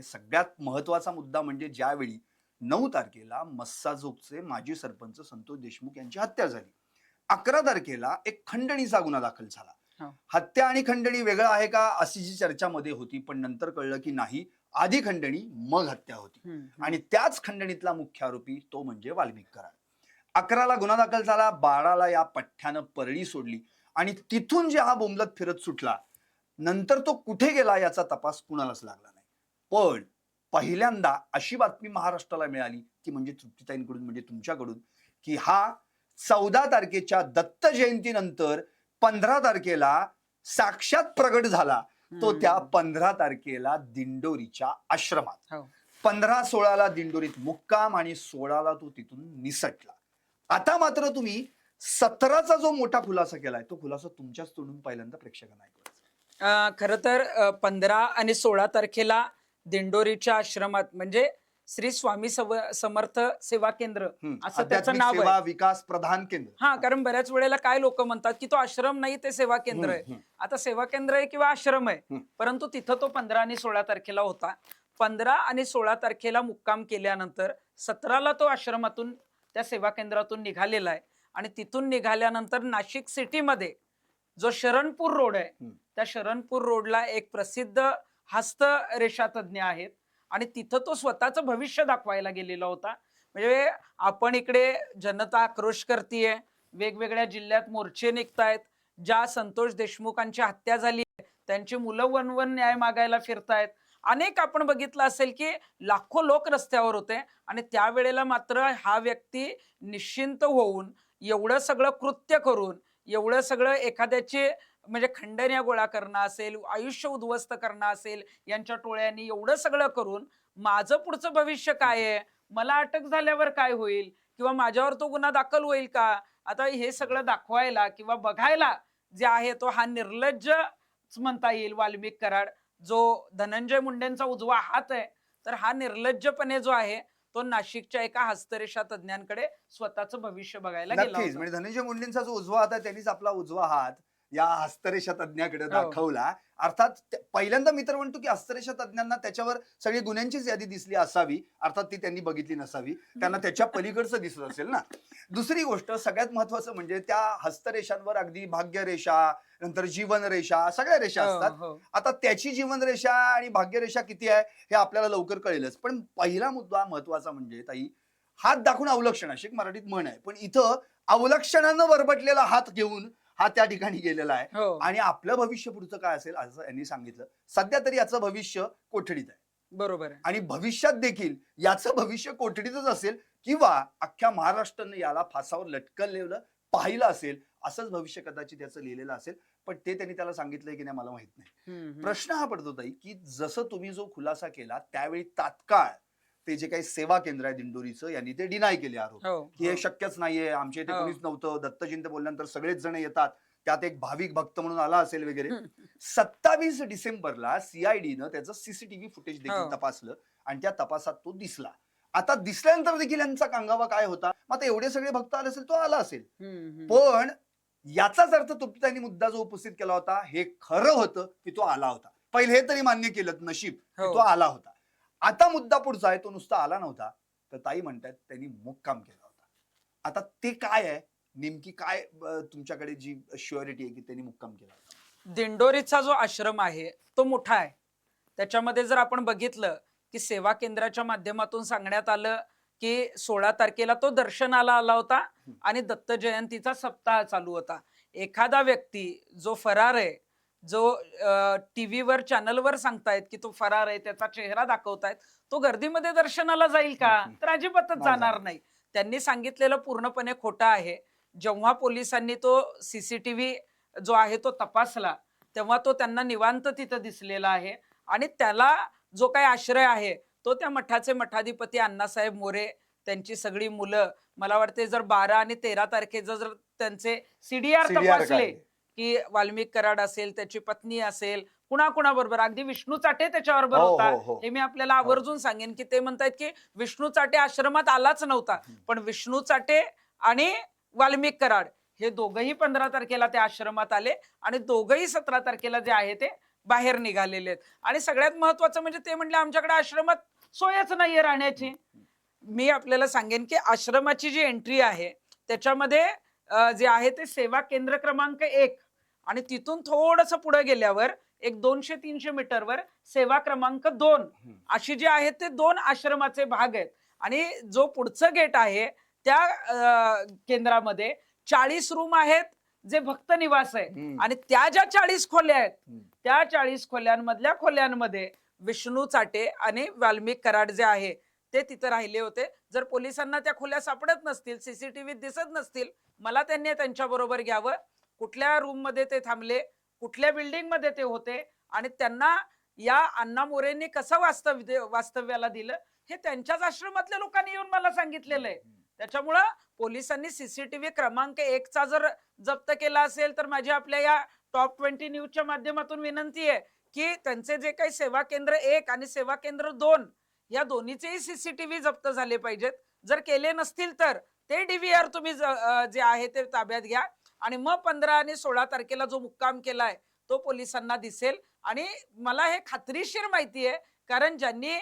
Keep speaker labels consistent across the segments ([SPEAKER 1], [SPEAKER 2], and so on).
[SPEAKER 1] सगळ्यात महत्वाचा मुद्दा म्हणजे ज्यावेळी 9 तारखेला मस्साजोगचे माजी सरपंच संतोष देशमुख यांची हत्या झाली. 11 तारखेला एक खंडणीचा गुन्हा दाखल झाला.
[SPEAKER 2] हो.
[SPEAKER 1] हत्या आणि खंडणी वेगळं आहे का अशी जी चर्चामध्ये होती, पण नंतर कळलं की नाही, आधी खंडणी मग हत्या होती.
[SPEAKER 2] हं, हं.
[SPEAKER 1] आणि त्याच खंडणीतला मुख्य आरोपी तो म्हणजे वाल्मिक कराड. 11ला गुन्हा दाखल झाला, 12ला या पठ्ठ्यानं परळी सोडली आणि तिथून जे हा बोंबलत फिरत सुटला, नंतर तो कुठे गेला याचा तपास कुणालाच लागला नाही. पण पहिल्यांदा अशी बातमी महाराष्ट्राला मिळाली की म्हणजे तृप्तीताईंकडून, म्हणजे तुमच्याकडून, की हा 14 तारखेच्या दत्त जयंतीनंतर 15 तारखेला साक्षात प्रगट झाला. तो त्या 15 तारखेला दिंडोरीच्या आश्रमात,
[SPEAKER 2] हो.
[SPEAKER 1] 15-16ला दिंडोरीत मुक्काम आणि 16ला तो तिथून निसटला. आता मात्र तुम्ही 17चा जो मोठा खुलासा केलाय, तो खुलासा तुमच्याच तोंडून पहिल्यांदा प्रेक्षकांना ऐकवायचा.
[SPEAKER 2] खरं तर 15 आणि 16 तारखेला दिंडोरीच्या आश्रमात म्हणजे श्री स्वामी समर्थ सेवा केंद्र असं त्याचं
[SPEAKER 1] आध्यात्मिक
[SPEAKER 2] नाव
[SPEAKER 1] सेवा
[SPEAKER 2] आहे.
[SPEAKER 1] विकास प्रधान केंद्र.
[SPEAKER 2] हा, कारण बऱ्याच वेळेला काय लोक म्हणतात की तो आश्रम नाही, ते सेवा केंद्र आहे. आता सेवा केंद्र आहे किंवा आश्रम आहे, परंतु तिथं तो 15 आणि 16 तारखेला होता. 15 आणि 16 तारखेला मुक्काम केल्यानंतर 17ला तो आश्रमातून, त्या सेवा केंद्रातून निघालेला आहे. आणि तिथून निघाल्यानंतर नाशिक सिटीमध्ये जो शरणपूर रोड आहे, त्या शरणपूर रोडला एक प्रसिद्ध हस्तरेषा तज्ञ आहेत आणि तिथं तो स्वतःचं भविष्य दाखवायला गेलेला होता. म्हणजे आपण इकडे जनता आक्रोश करतीये, वेगवेगळ्या जिल्ह्यात मोर्चे निघतायत, ज्या संतोष देशमुखांची हत्या झाली त्यांची मुलं वनवन न्याय मागायला फिरतायत. अनेक आपण बघितलं असेल की लाखो लोक रस्त्यावर होते आणि त्यावेळेला मात्र हा व्यक्ती निश्चिंत होऊन एवढं सगळं कृत्य करून, एवढं सगळं एखाद्याचे म्हणजे खंडण्या गोळा करणं असेल, आयुष्य उद्ध्वस्त करणं असेल, यांच्या टोळ्यांनी एवढं सगळं करून माझं पुढचं भविष्य काय आहे, मला अटक झाल्यावर काय होईल, किंवा माझ्यावर तो गुन्हा दाखल होईल का, आता हे सगळं दाखवायला किंवा बघायला जे आहे तो हा निर्लज्ज म्हणता येईल वाल्मिक कराड, जो धनंजय मुंडेंचा उजवा हात आहे. तर हा निर्लज्जपणे जो आहे तो नाशिकच्या एका हस्तरेषा तज्ञांकडे स्वतःचं भविष्य बघायला गेला
[SPEAKER 1] नक्कीच,
[SPEAKER 2] होता.
[SPEAKER 1] म्हणजे धनंजय मुंडेंचा जो उजवा हात आहे त्यांनीच आपला उजवा हात या हस्तरेषा तज्ञाकडे
[SPEAKER 2] हो.
[SPEAKER 1] दाखवला. अर्थात पहिल्यांदा मी तर म्हणतो की हस्तरेषा तज्ञांना त्याच्यावर सगळी गुन्ह्यांचीच यादी दिसली असावी, अर्थात ती त्यांनी बघितली नसावी, त्यांना त्याच्या पलीकडचं दिसत असेल ना. दुसरी गोष्ट सगळ्यात महत्वाचं म्हणजे त्या हस्तरेषांवर अगदी भाग्यरेषा, नंतर जीवनरेषा, सगळ्या रेषा
[SPEAKER 2] हो,
[SPEAKER 1] असतात.
[SPEAKER 2] हो.
[SPEAKER 1] आता त्याची जीवनरेषा आणि भाग्यरेषा किती आहे हे आपल्याला लवकर कळेलच, पण पहिला मुद्दा महत्वाचा म्हणजे ताई, हात दाखवून अवलक्षण, अशी एक मराठीत म्हण आहे, पण इथं अवलक्षणानं बरबटलेला हात घेऊन हा त्या ठिकाणी गेलेला आहे.
[SPEAKER 2] हो.
[SPEAKER 1] आणि आपलं भविष्य पुढचं काय असेल असं यांनी सांगितलं. सध्या तरी याचं भविष्य कोठडीत आहे
[SPEAKER 2] बरोबर आहे.
[SPEAKER 1] आणि भविष्यात देखील याचं भविष्य कोठडीतच असेल किंवा अख्ख्या महाराष्ट्रानं याला फासावर लटकलेलं पाहिलं असेल, असंच भविष्य कदाचित याचं लिहिलेलं असेल. पण ते त्यांनी त्याला सांगितलंय की नाही मला माहित नाही. प्रश्न हा पडतो ताई की जसं तुम्ही जो खुलासा केला त्यावेळी तात्काळ ते जे काही सेवा केंद्र आहे दिंडोरीचं, यांनी ते डिनाय केले आरोप,
[SPEAKER 2] हो,
[SPEAKER 1] की हे
[SPEAKER 2] हो.
[SPEAKER 1] शक्यच नाहीये, आमच्या इथे
[SPEAKER 2] हो.
[SPEAKER 1] कोणीच नव्हतं, दत्तजयंती बोलल्यानंतर सगळेच जण येतात, त्यात एक भाविक भक्त म्हणून आला असेल वगैरे. 27 डिसेंबरला सीआयडीनं त्याचं सीसीटीव्ही फुटेज देखील
[SPEAKER 2] हो.
[SPEAKER 1] तपासलं आणि त्या तपासात तो दिसला. आता दिसल्यानंतर देखील यांचा कांगावा काय होता, मग आता एवढे सगळे भक्त आले असेल, तो आला असेल. पण याचाच अर्थ त्यांनी मुद्दा जो उपस्थित केला होता हे खरं होतं की तो आला होता. पहिले हे तरी मान्य केलं नशीब की
[SPEAKER 2] हो.
[SPEAKER 1] तो आला होता. आता मुद्दा पुढचा आहे, तो नुसता आला नव्हता, तर ताई म्हणतात त्यांनी मुक्काम केला होता. आता ते काय आहे नेमकी, काय तुमच्याकडे जी शुअरिटी आहे की त्यांनी मुक्काम केला होता?
[SPEAKER 2] दिंडोरीचा जो आश्रम आहे तो मोठा आहे. त्याच्यामध्ये जर आपण बघितलं की सेवा केंद्राच्या माध्यमातून सांगण्यात आलं की 16 तारखेला तो दर्शनाला आला होता आणि दत्त जयंतीचा सप्ताह चालू होता. एखादा व्यक्ती जो फरार आहे, जो टीव्हीवर चॅनलवर सांगतायत की तो फरार आहे, त्याचा चेहरा दाखवतायत, तो गर्दीमध्ये दर्शनाला जाईल का? तर अजिबातच
[SPEAKER 1] नाही
[SPEAKER 2] जाणार
[SPEAKER 1] जाणार.
[SPEAKER 2] नाही. त्यांनी सांगितलेलं पूर्णपणे खोटं आहे. जेव्हा पोलिसांनी तो सीसीटीव्ही जो आहे तो तपासला, तेव्हा तो त्यांना निवांत तिथं दिसलेला आहे आणि त्याला जो काही आश्रय आहे तो त्या मठाचे मठाधिपती अण्णासाहेब मोरे, त्यांची सगळी मुलं, मला वाटते जर 12 आणि 13 तारखेचं जर त्यांचे सीडीआर तपासले की वाल्मिक कराड असेल, त्याची पत्नी असेल, कुणाकुणाबरोबर, अगदी विष्णू चाटे त्याच्याबरोबर
[SPEAKER 1] हो,
[SPEAKER 2] होता.
[SPEAKER 1] हो, हो.
[SPEAKER 2] हे मी आपल्याला आवर्जून सांगेन की ते म्हणतायत की विष्णू चाटे आश्रमात आलाच नव्हता, पण विष्णू चाटे आणि वाल्मिक कराड हे दोघंही 15 तारखेला त्या आश्रमात आले आणि दोघंही 17 तारखेला जे आहे ते बाहेर निघालेले आहेत. आणि सगळ्यात महत्वाचं म्हणजे ते म्हणले आमच्याकडे आश्रमात सोयच नाहीये राहण्याची. मी आपल्याला सांगेन की आश्रमाची जी एंट्री आहे त्याच्यामध्ये जे आहे ते सेवा केंद्र क्रमांक 1 आणि तिथून थोडस पुढे गेल्यावर एक 200-300 मीटरवर सेवा क्रमांक 2 अशी जी आहेत ते 2 आश्रमाचे भाग आहेत. आणि जो पुढचं गेट आहे त्या केंद्रामध्ये 40 रूम आहेत जे भक्त निवास आहे. आणि त्या ज्या 40 खोल्या आहेत त्या 40 खोल्यांमधल्या खोल्यांमध्ये विष्णू चाटे आणि वाल्मिक कराड जे आहे ते तिथे राहिले होते. जर पोलिसांना त्या खोल्या सापडत नसतील, सीसीटीव्ही दिसत नसतील, मला त्यांनी त्यांच्या बरोबर घ्यावं. कुठल्या रूम मध्ये ते थांबले, कुठल्या बिल्डिंग मध्ये ते होते आणि त्यांना या अण्णा मोरेंनी कसं वास्तव्याला दिलं हे त्यांच्याच आश्रमातल्या लोकांनी येऊन मला सांगितलेलं आहे. त्याच्यामुळं पोलिसांनी सीसीटीव्ही क्रमांक 1 चा जर जप्त केला असेल तर माझी आपल्या या टॉप 20 न्यूजच्या माध्यमातून विनंती आहे की त्यांचे जे काही सेवा केंद्र 1 आणि सेवा केंद्र 2 या दोन्हीचेही सीसीटीव्ही जप्त झाले पाहिजेत. जर केले नसतील तर ते डीव्हीआर तुम्ही जे आहे ते ताब्यात घ्या आणि मग 15 आणि 16 तारखेला जो मुक्काम केलाय तो पोलिसांना दिसेल. आणि मला हे खात्रीशीर माहिती आहे कारण ज्यांनी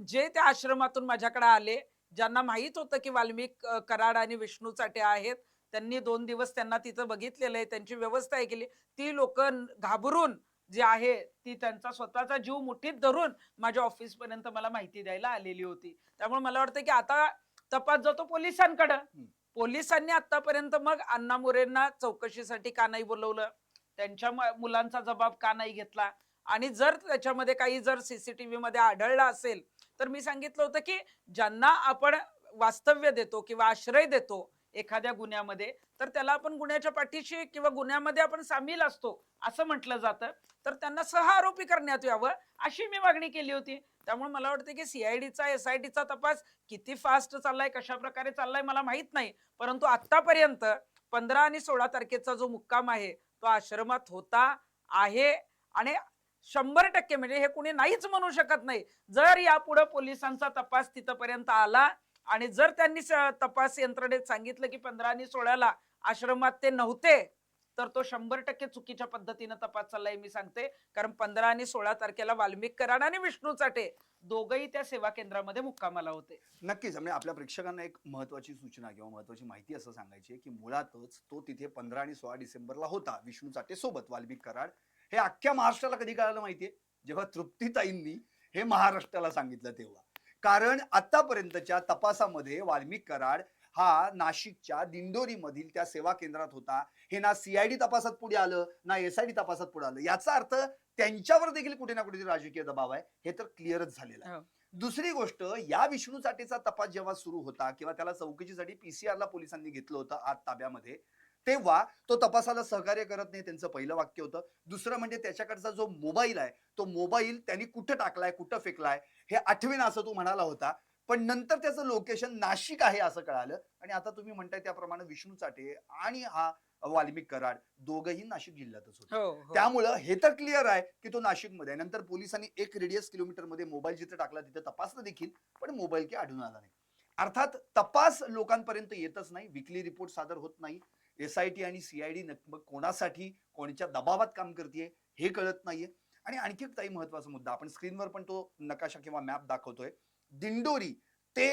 [SPEAKER 2] जे त्या आश्रमातून माझ्याकडे आले, ज्यांना माहित होतं की वाल्मिक कराड आणि विष्णू चाटे आहेत, त्यांनी 2 दिवस त्यांना तिथं बघितलेलं आहे, त्यांची व्यवस्था केली. ती लोक घाबरून जे आहे ती त्यांचा स्वतःचा जीव मुठीत धरून माझ्या ऑफिस पर्यंत मला माहिती द्यायला आलेली होती. त्यामुळे मला वाटतं की आता तपास जातो पोलिसांकडे. पोलिसांनी आतापर्यंत मग अण्णा मोरेंना चौकशीसाठी का नाही बोलवलं, त्यांच्या मुलांचा जबाब का नाही घेतला आणि जर त्याच्यामध्ये काही जर सीसीटीव्ही मध्ये आढळलं असेल तर मी सांगितलं होतं की ज्यांना आपण वास्तव्य देतो किंवा आश्रय देतो एखाद्या गुन्ह्यामध्ये तर त्याला आपण गुन्ह्याच्या पाठीशी किंवा गुन्ह्यामध्ये आपण सामील असतो असं म्हटलं जातं, तर त्यांना सहआरोपी करण्यात यावं अशी मी मागणी केली होती. त्यामुळे मला वाटतं की सीआयडीचा एसआयटीचा तपास किती फास्ट चाललाय, कशा प्रकारे चाललाय मला माहित नाही, परंतु आतापर्यंत 15 आणि 16 तारखेचा जो मुक्काम आहे तो आश्रमात होता आहे. आणि 100% म्हणजे हे कुणी नाहीच म्हणू शकत नाही. जर यापुढे पोलिसांचा तपास तिथपर्यंत आला आणि जर त्यांनी तपास यंत्रणेत सांगितलं की 15 आणि 16 आश्रमात ते नव्हते तर तो 100% चुकीच्या पद्धतीने तपास चाललाय मी सांगते. कारण 15 आणि 16 तारखेला वाल्मिक कराड आणि विष्णू चाटे दोघही त्या सेवा केंद्रामध्ये मुक्कामाला होते.
[SPEAKER 1] नक्कीच. म्हणजे आपल्या प्रेक्षकांना एक महत्वाची सूचना किंवा महत्वाची माहिती असं सांगायची आहे की मुळातच तो तिथे 15 आणि 16 डिसेंबरला होता विष्णू चाटे सोबत वाल्मिक कराड. हे अख्ख्या महाराष्ट्राला कधी कळालं माहितीये? जेव्हा तृप्तीताईंनी हे महाराष्ट्राला सांगितलं तेव्हा. कारण आतापर्यंतच्या तपासामध्ये वाल्मिक कराड हा नाशिकच्या दिंडोरी मधील त्या सेवा केंद्रात होता. हे ना सीआयडी तपासात पुढे आलं ना एसआयडी तपासात पुढे आलं. याचा अर्थ त्यांच्यावर देखील कुठे ना कुठेतरी राजकीय दबाव आहे हे तर क्लिअरच झालेलं आहे. दुसरी गोष्ट, या विष्णू चाटेचा तपास जेव्हा सुरू होता किंवा त्याला चौकशीसाठी पीसीआरला पोलिसांनी घेतलं होतं आत ताब्यामध्ये, तेव्हा तो तपासाला सहकार्य करत नाही त्यांचं पहिलं वाक्य होतं. दुसरं म्हणजे त्याच्याकडचा जो मोबाईल आहे तो मोबाईल त्यांनी कुठं टाकलाय कुठं फेकलाय हे आठवेन असं तो म्हणाला होता. पण नंतर त्याचं लोकेशन नाशिक आहे असं कळालं. आणि आता तुम्ही म्हणताय त्याप्रमाणे विष्णू चाटे आणि हा वाल्मिक कराड दोघही नाशिक जिल्ह्यातच होते. त्यामुळं हे तर क्लिअर आहे की तो नाशिकमध्ये आहे. नंतर पोलिसांनी 1 रेडियस किलोमीटर मध्ये मोबाईल जिथे टाकला तिथे तपासलं देखील, पण मोबाईल काही आढळून आला नाही. अर्थात तपास लोकांपर्यंत येतच नाही, विकली रिपोर्ट सादर होत नाही. एसआयटी आणि सीआयडी कोणासाठी कोणत्या दबावात काम करते हे कळत नाहीये. आणि आणखी एक महत्वाचा मुद्दा, आपण स्क्रीनवर पण तो नकाशा किंवा मॅप दाखवतोय. दिंडोरी ते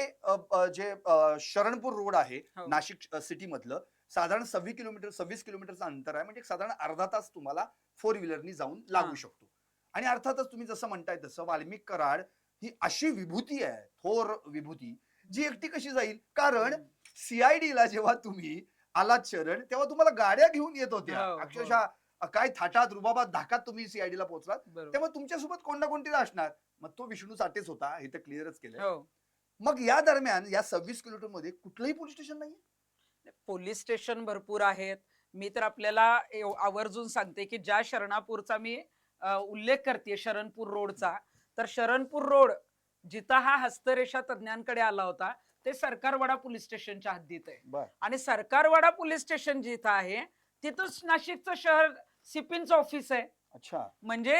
[SPEAKER 1] जे शरणपूर रोड आहे नाशिक सिटी मधलं, साधारण 26 किलोमीटरचं अंतर आहे. म्हणजे साधारण अर्धा तास तुम्हाला 4 व्हीलरनी जाऊन लागू शकतो. आणि अर्थातच तुम्ही जसं म्हणताय तसं वाल्मिक कराड ही अशी विभूती आहे, थोर विभूती, जी एकटी कशी जाईल? कारण सीआयडीला जेव्हा तुम्ही आलात शरण तेव्हा तुम्हाला गाड्या घेऊन येत होत्या. अक्षरशः काय थाटात रुबाबात धाकात तुम्ही सीआयडीला पोहोचलात, तेव्हा तुमच्यासोबत कोण ना कोणतरी असणार. मग तो विष्णू चाटेच होता हे तर क्लिअरच केलं. मग या दरम्यान या 26 किलोमीटर मध्ये कुठलंही पोलीस स्टेशन नाहीये?
[SPEAKER 2] पोलीस स्टेशन भरपूर आहेत. मी तर आपल्याला आवर्जून सांगते की ज्या शरणापूरचा मी उल्लेख करते शरणपूर रोडचा, तर शरणपूर रोड जिथं हा हस्तरेषा तज्ञांकडे आला होता ते सरकारवाडा पोलीस स्टेशनच्या हद्दीत आहे. आणि सरकारवाडा पोलीस स्टेशन जिथं आहे तिथंच नाशिकचं शहर सिपिनचं ऑफिस आहे.
[SPEAKER 1] अच्छा.
[SPEAKER 2] म्हणजे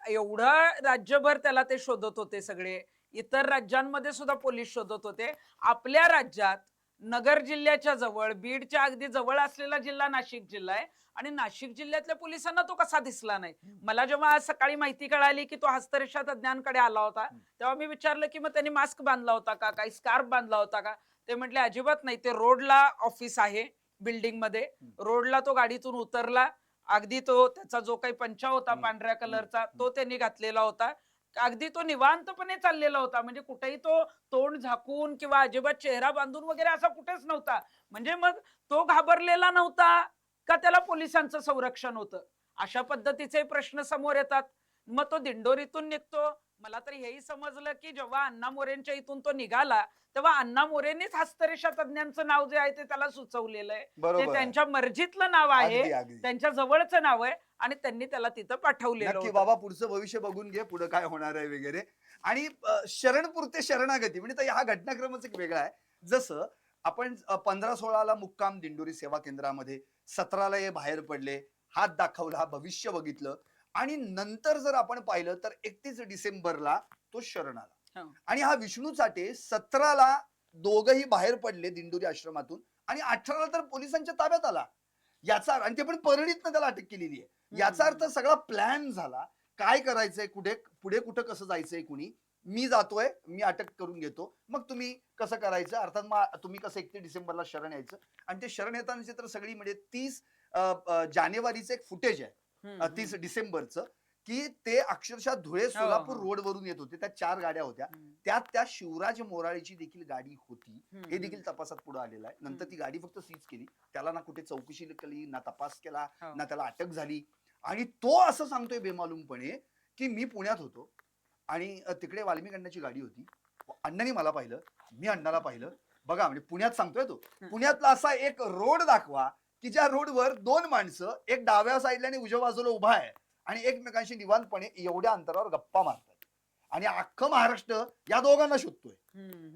[SPEAKER 2] एवढं राज्यभर त्याला ते शोधत होते सगळे. इतर राज्यांमध्ये सुद्धा पोलीस शोधत होते. आपल्या राज्यात नगर जिल्ह्याच्या जवळ, बीडच्या अगदी जवळ असलेला जिल्हा नाशिक जिल्हा आहे आणि नाशिक जिल्ह्यातल्या पोलिसांना तो कसा दिसला नाही. मला जेव्हा आज सकाळी माहिती कळाली की तो हस्तरेषा तज्ञांकडे आला होता, तेव्हा मी विचारलं की मग त्यांनी मास्क बांधला होता का, काही स्कार्फ बांधला होता का? ते म्हटले अजिबात नाही, ते रोडला ऑफिस आहे बिल्डिंग मध्ये, रोडला तो गाडीतून उतरला, अगदी तो त्याचा जो काही पंचा होता पांढऱ्या कलरचा तो त्यांनी घातलेला होता, अगदी तो निवांतपणे चाललेला होता, म्हणजे कुठेही तो तोंड झाकून किंवा अजिबात चेहरा बांधून वगैरे असा कुठेच नव्हता. म्हणजे मग तो घाबरलेला नव्हता का त्याला पोलिसांचं संरक्षण होतं? अशा पद्धतीचे प्रश्न समोर येतात. मग तो दिंडोरीतून निघतो. मला तर हेही समजलं की जेव्हा अण्णा मोरेंच्या इथून तो निघाला तेव्हा अण्णा मोरेंनीच हस्तरेषा तज्ञांचं नाव जे आहे ते त्याला सुचवलेलं आहे. ते
[SPEAKER 1] बरोबर आहे.
[SPEAKER 2] त्यांच्या मर्जीतलं नाव आहे,
[SPEAKER 1] अगदी अगदी
[SPEAKER 2] त्यांच्या जवळचं नाव आहे आणि त्यांनी त्याला तिथं पाठवलेलं
[SPEAKER 1] नक्की
[SPEAKER 2] होतं.
[SPEAKER 1] बाबा, पुढचं भविष्य बघून घे, पुढे काय होणार आहे वगैरे. आणि शरणपुरते शरणागती म्हणजे तर हा घटनाक्रमच एक वेगळा आहे. जसं आपण 15-16ला मुक्काम दिंडोरी सेवा केंद्रामध्ये, 17ला हे बाहेर पडले, हात दाखवला, भविष्य बघितलं आणि नंतर जर आपण पाहिलं तर 31 डिसेंबरला तो शरण आला.
[SPEAKER 2] हो.
[SPEAKER 1] आणि हा विष्णू चाटे 17ला दोघही बाहेर पडले दिंडोरी आश्रमातून आणि 18ला तर पोलिसांच्या ताब्यात आला. याचा आणि ते पण परळीतनं त्याला अटक केलेली आहे. याचा अर्थ सगळा प्लॅन झाला. काय करायचंय, कुठे पुढे कुठं कसं जायचंय, कुणी मी जातोय, मी अटक करून घेतो, मग तुम्ही कसं करायचं, अर्थात मग तुम्ही कसं 31 डिसेंबरला शरण यायचं. आणि ते शरण येतानाची तर सगळी म्हणजे 30 जानेवारीचं एक फुटेज आहे, 30 डिसेंबरचं, की ते अक्षरशः धुळे सोलापूर रोडवरून येत होते. त्या 4 गाड्या होत्या, त्यात त्या शिवराज मोराळीची देखील गाडी होती. हे देखील तपासात पुढे आलेलं आहे. नंतर ती गाडी फक्त सीज केली, त्याला ना कुठे चौकशी केली, ना तपास केला, ना त्याला अटक झाली. आणि तो असं सांगतोय बेमालूमपणे की मी पुण्यात होतो आणि तिकडे वाल्मिक अण्णाची गाडी होती, अण्णांनी मला पाहिलं, मी अण्णाला पाहिलं. बघा, म्हणजे पुण्यात सांगतोय तो. पुण्यातला असा एक रोड दाखवा की ज्या रोडवर 2 माणसं, एक डाव्या साईडला आणि उजव्या बाजूला उभा आहे आणि एकमेकांशी निवांतपणे एवढ्या अंतरावर गप्पा मारतात. आणि अख्खं महाराष्ट्र या दोघांना शोधतोय,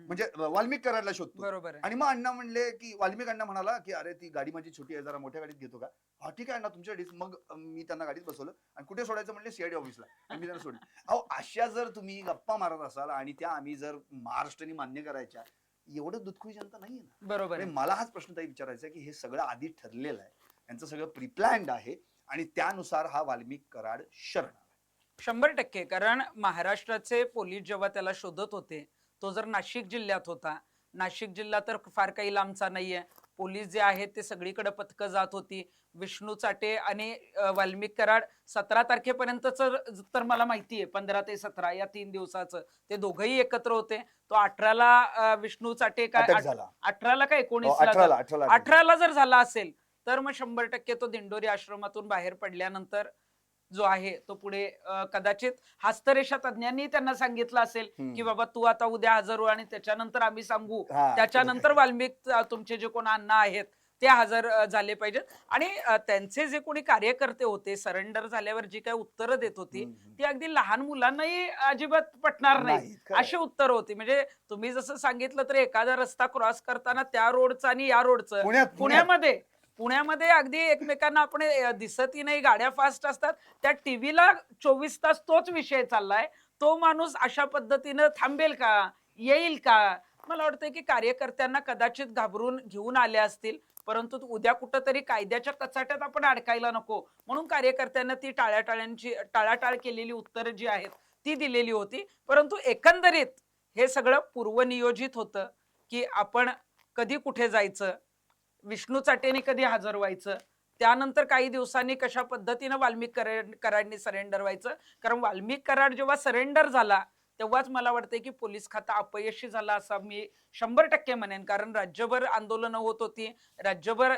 [SPEAKER 1] म्हणजे वाल्मिक कराडला शोधतोय.
[SPEAKER 2] बरोबर आहे.
[SPEAKER 1] आणि मग अण्णा म्हणले की वाल्मिक अण्णा म्हणाला की अरे ती गाडी माझी छोटी आहे, जरा मोठ्या गाडीत घेतो का? हा ठीक आहे अण्णा, तुमच्या गाडीत. मग मी त्यांना गाडीत बसवलं आणि कुठे सोडायचं म्हणले, सीआयडी ऑफिसला. आणि मी त्यांना सोडलं. अहो, अशा जर तुम्ही गप्पा मारत असाल आणि त्या आम्ही जर महाराष्ट्राने मान्य करायच्या, एवढं दुधखुळी जनता नाहीये ना.
[SPEAKER 2] बरोबर आहे.
[SPEAKER 1] मला हाच प्रश्न ताई विचारायचा आहे की हे सगळं आधी ठरलेलं आहे, यांचं सगळं प्रीप्लॅन्ड आहे आणि त्यानुसार हा वाल्मिक कराड शरण आला.
[SPEAKER 2] 100% कारण महाराष्ट्राचे पोलीस जेव्हा त्याला शोधत होते, तो जर नाशिक जिल्ह्यात होता, नाशिक जिल्हा तर फार काही लांबचा नाहीये. पोलीस जे आहेत ते सगळीकडे पथकं जात होती. विष्णू चाटे आणि वाल्मिक कराड 17 तारखेपर्यंतच तर मला माहितीये, 15 ते 17 या 3 दिवसाचं ते दोघंही एकत्र होते. तो 18ला विष्णू चाटे काय
[SPEAKER 1] अटक झाला.
[SPEAKER 2] 18ला का 19ला
[SPEAKER 1] 18ला
[SPEAKER 2] 18ला जर झाला असेल तर मग 100% तो दिंडोरी आश्रमातून बाहेर पडल्यानंतर जो आहे तो पुढे कदाचित हस्तरेषा तज्ञांनी त्यांना सांगितलं असेल की बाबा तू आता उद्या हजर हो आणि त्याच्यानंतर आम्ही सांगू, त्याच्यानंतर वाल्मिक तुमचे जे कोण अण्णा आहेत ते हजर झाले पाहिजेत. आणि त्यांचे जे कोणी कार्यकर्ते होते सरेंडर झाल्यावर जी काही उत्तरं देत होती ती अगदी लहान मुलांनाही अजिबात पटणार नाही अशी उत्तर होती. म्हणजे तुम्ही जसं सांगितलं तर एखादा रस्ता क्रॉस करताना त्या रोडचं आणि या रोडचं पुण्यामध्ये अगदी एकमेकांना आपण दिसतही नाही, गाड्या फास्ट असतात, त्या टीव्हीला 24 तास तोच विषय चाललाय. तो माणूस अशा पद्धतीनं थांबेल का, येईल का? मला वाटतं की कार्यकर्त्यांना कदाचित घाबरून घेऊन आले असतील, परंतु उद्या कुठंतरी कायद्याच्या कचाट्यात आपण अडकायला नको म्हणून कार्यकर्त्यांना ती टाळाटाळ केलेली उत्तरं जी आहेत ती दिलेली होती. परंतु एकंदरीत हे सगळं पूर्वनियोजित होतं की आपण कधी कुठे जायचं, विष्णू चाटेने कधी हजर व्हायचं, त्यानंतर काही दिवसांनी कशा पद्धतीनं वाल्मिक कराडनी सरेंडर व्हायचं. कारण वाल्मिक कराड जेव्हा सरेंडर झाला तेव्हाच मला वाटतंय की पोलीस खातं अपयशी झाला असं मी 100% म्हणेन. कारण राज्यभर आंदोलनं होत होती, राज्यभर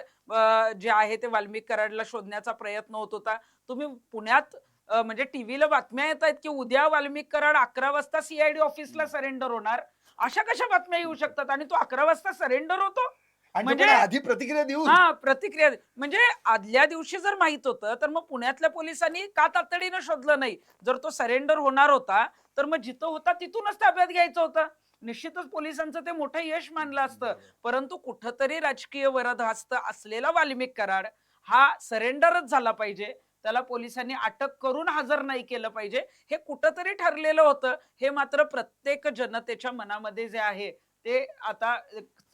[SPEAKER 2] जे आहे ते वाल्मिक कराडला शोधण्याचा प्रयत्न होत होता. तुम्ही पुण्यात म्हणजे टीव्हीला बातम्या येत आहेत की उद्या वाल्मिक कराड 11 वाजता सीआयडी ऑफिसला सरेंडर होणार. अशा कशा बातम्या येऊ शकतात आणि तो 11 वाजता सरेंडर होतो?
[SPEAKER 1] म्हणजे आधी प्रतिक्रिया देऊ,
[SPEAKER 2] प्रतिक्रिया म्हणजे आदल्या दिवशी जर माहित होतं तर मग पुण्यातल्या पोलिसांनी का तातडीनं शोधलं नाही? जर तो सरेंडर होणार होता तर मग जिथं होता तिथूनच ताब्यात घ्यायचं होतं. निश्चितच पोलिसांचं ते मोठं यश मानलं असतं. परंतु कुठंतरी राजकीय वरदहस्त असलेला वाल्मिक कराड हा सरेंडरच झाला पाहिजे, त्याला पोलिसांनी अटक करून हजर नाही केलं पाहिजे, हे कुठंतरी ठरलेलं होतं. हे मात्र प्रत्येक जनतेच्या मनामध्ये जे आहे ते आता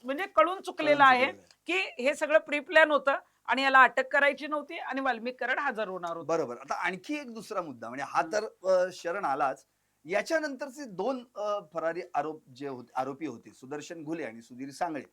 [SPEAKER 2] म्हणजे कळून चुकलेलं आहे की हे सगळं प्री प्लॅन होतं आणि याला अटक करायची नव्हती आणि वाल्मिक कराड हजर होणार होते.
[SPEAKER 1] बरोबर. आता आणखी एक दुसरा मुद्दा म्हणजे हा तर शरण आलाच. याच्यानंतरचे दोन फरारी आरोपी होते सुदर्शन घुले आणि सुधीर सांगळे.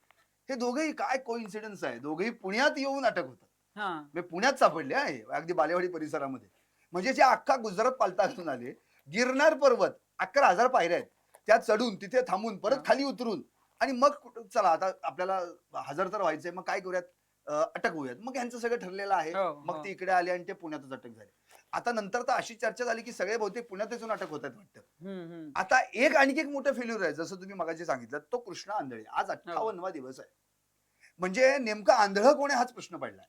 [SPEAKER 1] हे दोघेही काय कोइन्सिडन्स आहे, दोघेही पुण्यात येऊन अटक होतात.
[SPEAKER 2] हा
[SPEAKER 1] म्हणजे पुण्यात सापडले आहे अगदी बालेवाडी परिसरामध्ये. म्हणजे जे अख्खा गुजरात पालथा घालून आले. गिरनार पर्वत 11,000 पायऱ्या आहेत. त्या चढून तिथे थांबून परत
[SPEAKER 2] हा.
[SPEAKER 1] खाली उतरून आणि मग चला आता आपल्याला हजर तर व्हायचंय, मग काय करूयात, अटक होऊयात. मग यांचं सगळं ठरलेलं आहे.
[SPEAKER 2] हो,
[SPEAKER 1] मग
[SPEAKER 2] हो.
[SPEAKER 1] ते इकडे आले आणि ते पुण्यातच अटक झाले. आता नंतर तर अशी चर्चा झाली की सगळे बहुतेक पुण्यातच येऊन अटक होतात वाटतं.
[SPEAKER 2] हम्म.
[SPEAKER 1] आता आणखी एक मोठं फेल्युअर आहे, जसं तुम्ही मगाशी सांगितलं, तो कृष्णा आंधळे. आज 58वा दिवस आहे. म्हणजे नेमकं आंधळ कोण आहे हाच प्रश्न पडलाय.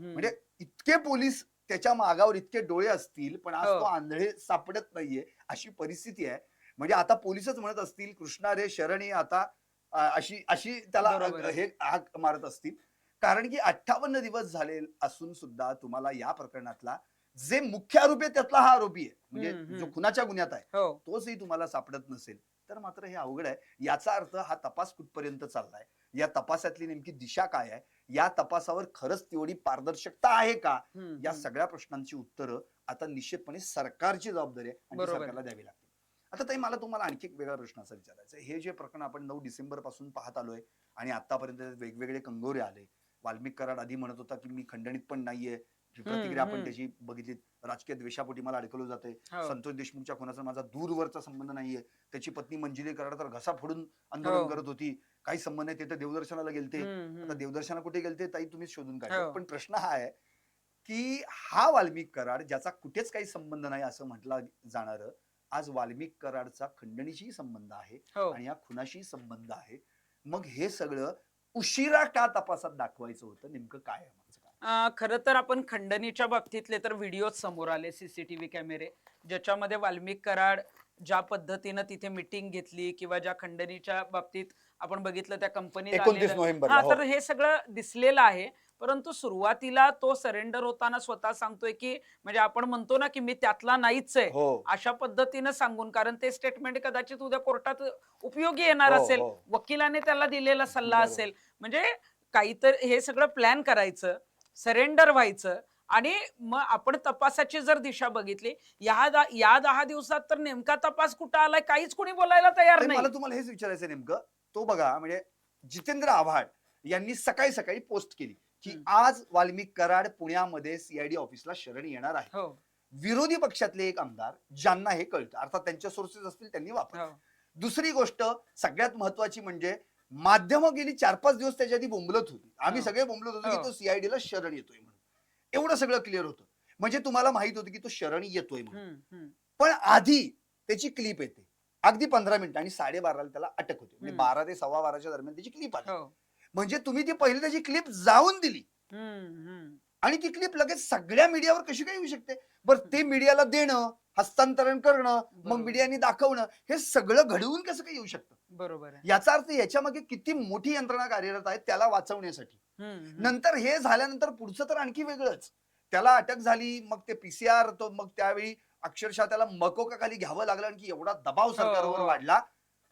[SPEAKER 1] म्हणजे इतके पोलीस त्याच्या मागावर इतके डोळे असतील, पण आज
[SPEAKER 2] हो.
[SPEAKER 1] तो आंधळे सापडत नाहीये अशी परिस्थिती आहे. म्हणजे आता पोलीसच म्हणत असतील कृष्णा रे शरणी आता अशी अशी त्याला
[SPEAKER 2] बरोबर आहे.
[SPEAKER 1] हे हाक मारत असतील. कारण की 58 दिवस झाले असून सुद्धा तुम्हाला या प्रकरणातला जे मुख्य आरोपी आहे त्यातला हा आरोपी आहे, म्हणजे जो खुनाच्या गुन्ह्यात आहे,
[SPEAKER 2] हो
[SPEAKER 1] तोचही तुम्हाला सापडत नसेल, तर मात्र हे अवघड आहे. याचा अर्थ हा तपास कुठपर्यंत चाललाय, या तपासातली नेमकी दिशा काय आहे, या तपासावर खरंच तेवढी पारदर्शकता आहे का, या सगळ्या प्रश्नांची उत्तरं आता निश्चितपणे सरकारची जबाबदारी आहे आणि ती
[SPEAKER 2] बरोबर.
[SPEAKER 1] सरकारला द्यावी लागते. आता ताई मला तुम्हाला आणखी एक वेगळा प्रश्न असा विचारायचा आहे. हे जे प्रकरण आपण 9 डिसेंबर पासून पाहत आलोय आणि आतापर्यंत वेगवेगळे कंगोरे आले. वाल्मिक कराड आधी म्हणत होता की मी खंडणीत पण नाहीये. जी प्रतिक्रिया आपण त्याची बघितली, राजकीय द्वेषापोटी मला अडकवलं जाते.
[SPEAKER 2] हो.
[SPEAKER 1] संतोष देशमुखच्या खुनाचा माझा दूरवरचा संबंध नाहीये. त्याची पत्नी मंजिरी कराड तर घसा फोडून आंदोलन
[SPEAKER 2] हो.
[SPEAKER 1] करत होती. काही संबंध नाही, ते तर देवदर्शनाला गेलते. आता देवदर्शनाला कुठे गेलते ताई तुम्हीच शोधून काढले.
[SPEAKER 2] हो.
[SPEAKER 1] पण प्रश्न हा आहे की हा वाल्मिक कराड ज्याचा कुठेच काही संबंध नाही असं म्हटलं जाणार, आज वाल्मिक कराडचा खंडणीशी संबंध आहे
[SPEAKER 2] हो.
[SPEAKER 1] आणि या खुनाशी संबंध आहे. मग हे सगळं उशिरा का तपासात दाखवायचं होतं, नेमकं काय आहे माझं काय?
[SPEAKER 2] खरं तर आपण खंडणीच्या बाबतीतले तर व्हिडिओ समोर आले, सीसीटीव्ही कॅमेरे, ज्याच्यामध्ये वाल्मिक कराड ज्या पद्धतीनं तिथे मिटिंग घेतली किंवा ज्या खंडणीच्या बाबतीत आपण बघितलं त्या कंपनीत
[SPEAKER 1] 29 नोव्हेंबरला,
[SPEAKER 2] हा,
[SPEAKER 1] हो.
[SPEAKER 2] तर हे सगळं दिसलेलं आहे. परंतु सुरुवातीला तो सरेंडर होताना स्वतः सांगतोय की म्हणजे आपण म्हणतो ना की मी त्यातला नाहीच आहे,
[SPEAKER 1] हो
[SPEAKER 2] अशा पद्धतीनं सांगून, कारण ते स्टेटमेंट कदाचित उद्या कोर्टात उपयोगी येणार
[SPEAKER 1] हो
[SPEAKER 2] असेल,
[SPEAKER 1] हो
[SPEAKER 2] वकिलाने त्याला दिलेला सल्ला
[SPEAKER 1] बरोबर.
[SPEAKER 2] असेल. म्हणजे काहीतरी हे सगळं प्लॅन करायचं, सरेंडर व्हायचं आणि मग आपण तपासाची जर दिशा बघितली, या 10 दिवसात तर नेमका तपास कुठं आलाय काहीच कोणी बोलायला तयार
[SPEAKER 1] ताई,
[SPEAKER 2] नाही.
[SPEAKER 1] मला तुम्हाला हेच विचारायचं नेमकं, तो बघा म्हणजे जितेंद्र आव्हाड यांनी सकाळी सकाळी पोस्ट केली की आज वाल्मिक कराड पुण्यामध्ये सीआयडी ऑफिसला शरण येणार आहे.
[SPEAKER 2] हो
[SPEAKER 1] विरोधी पक्षातले एक आमदार ज्यांना हे कळतं, अर्थात त्यांच्या सोर्सेस असतील त्यांनी वापर.
[SPEAKER 2] हो
[SPEAKER 1] दुसरी गोष्ट सगळ्यात महत्वाची म्हणजे माध्यमं गेली 4-5 दिवस त्याच्या आधी बोंबलत होती. आम्ही
[SPEAKER 2] हो.
[SPEAKER 1] सगळे बोंबलत होतो की
[SPEAKER 2] हो.
[SPEAKER 1] तो सीआयडीला शरण येतोय म्हणून. एवढं सगळं क्लिअर होतं. म्हणजे तुम्हाला माहित होतं की तो शरण येतोय म्हणून. पण आधी त्याची क्लिप येते. अगदी 15 मिनिटं आणि 12:30ला त्याला अटक होते. म्हणजे 12 ते 12:15च्या दरम्यान त्याची क्लिप आली.
[SPEAKER 2] हो
[SPEAKER 1] म्हणजे तुम्ही ती पहिली त्याची क्लिप जाऊन दिली आणि ती क्लिप लगेच सगळ्या मीडियावर कशी काय येऊ शकते? बरं, ते मीडियाला देणं, हस्तांतरण करणं, मग
[SPEAKER 2] बरोबर.
[SPEAKER 1] मीडियाने दाखवणं, हे सगळं घडवून कसं काय येऊ शकतं?
[SPEAKER 2] बरोबर आहे.
[SPEAKER 1] याचा अर्थ याच्या मागे किती मोठी यंत्रणा कार्यरत आहे त्याला वाचवण्यासाठी. नंतर हे झाल्यानंतर पुढचं तर आणखी वेगळंच. त्याला अटक झाली, मग ते पीसीआर, तो मग त्यावेळी अक्षरशः त्याला मकोकाखाली घ्यावं लागलं आणि की एवढा दबाव सरकारवर
[SPEAKER 2] हो.
[SPEAKER 1] वाढला.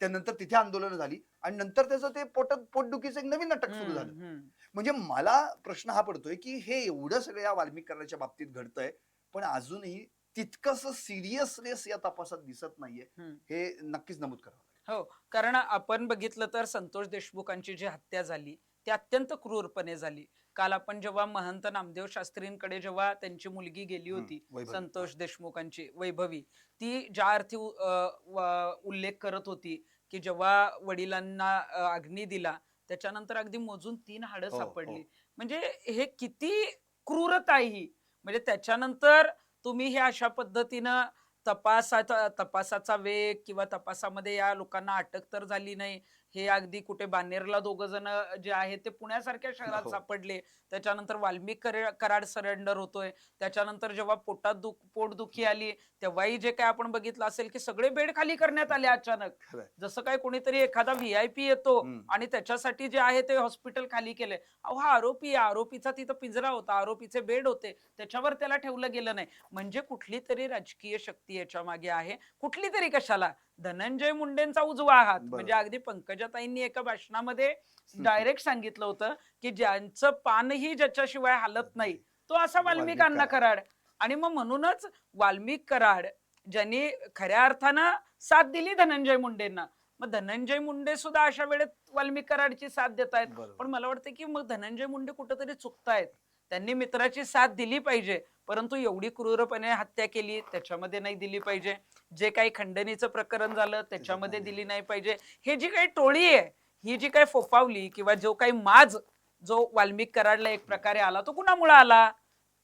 [SPEAKER 1] त्यानंतर तिथे आंदोलनं झाली आणि नंतर त्याचं ते पोटदुखीचं एक नवीन नाटक सुरू झालं. म्हणजे मला प्रश्न हा पडतोय की हे एवढं सगळं या वाल्मिक कराडच्या बाबतीत घडतंय, पण अजूनही तितकंसं सिरियसनेस या तपासात दिसत नाहीये. हे नक्कीच नमूद करावं लागेल.
[SPEAKER 2] हो, कारण आपण बघितलं तर संतोष देशमुखांची जी हत्या झाली ती अत्यंत क्रूरपणे झाली. काल आपण जेव्हा महंत नामदेव शास्त्रींकडे जेव्हा त्यांची मुलगी गेली होती,
[SPEAKER 1] वैभवी.
[SPEAKER 2] संतोष देशमुखांची वैभवी, ती ज्या अर्थी उल्लेख करत होती की जेव्हा वडिलांना अग्नी दिला त्याच्यानंतर अगदी मोजून 3 हाडं
[SPEAKER 1] हो,
[SPEAKER 2] सापडली.
[SPEAKER 1] हो.
[SPEAKER 2] म्हणजे हे किती क्रूरता आहे ही. म्हणजे त्याच्यानंतर तुम्ही हे अशा पद्धतीनं तपासाचा वेग किंवा तपासामध्ये या लोकांना अटक तर झाली नाही. हे अगदी कुठे बानेरला 2 जण जे आहेत ते पुण्यासारख्या शहरात
[SPEAKER 1] हो.
[SPEAKER 2] सापडले. त्याच्यानंतर वाल्मिक कराड सरेंडर होतोय. त्याच्यानंतर जेव्हा पोटदुखी आली तेव्हाही जे काय आपण बघितलं असेल की सगळे बेड खाली करण्यात आले अचानक.
[SPEAKER 1] खरंय.
[SPEAKER 2] जसं काय कोणीतरी एखादा व्हीआयपी येतो आणि त्याच्यासाठी जे आहे ते हॉस्पिटल खाली केलंय. अहो, हा आरोपी आहे. आरोपीचा तिथं पिंजरा होता, आरोपीचे बेड होते, त्याच्यावर त्याला ठेवलं गेलं नाही. म्हणजे कुठली तरी राजकीय शक्ती शक्ती याच्या मागे आहे, कुठली तरी कशाला, धनंजय मुंडेंचा उजवा हात. म्हणजे
[SPEAKER 1] बरोबर.
[SPEAKER 2] अगदी पंकजाताईंनी एका भाषणामध्ये डायरेक्ट सांगितलं होतं की ज्यांचं पानही ज्याच्याशिवाय हालत नाही तो असा वाल्मिक अण्णा कराड. आणि मग म्हणूनच वाल्मिक कराड ज्यांनी खऱ्या अर्थानं साथ दिली धनंजय मुंडेंना, मग धनंजय मुंडे सुद्धा अशा वेळेत वाल्मिक कराडची साथ देत आहेत.
[SPEAKER 1] बरोबर.
[SPEAKER 2] पण मला वाटतं की मग धनंजय मुंडे कुठंतरी चुकतायत. त्यांनी मित्राची साथ दिली पाहिजे, परंतु एवढी क्रूरपणे हत्या केली त्याच्यामध्ये नाही दिली पाहिजे. जे काही खंडणीचं प्रकरण झालं त्याच्यामध्ये दिली नाही पाहिजे. हे जी काही टोळी आहे, ही जी काही फोफावली किंवा जो काही माज जो वाल्मिक कराडला एक प्रकारे आला, तो कुणामुळे आला?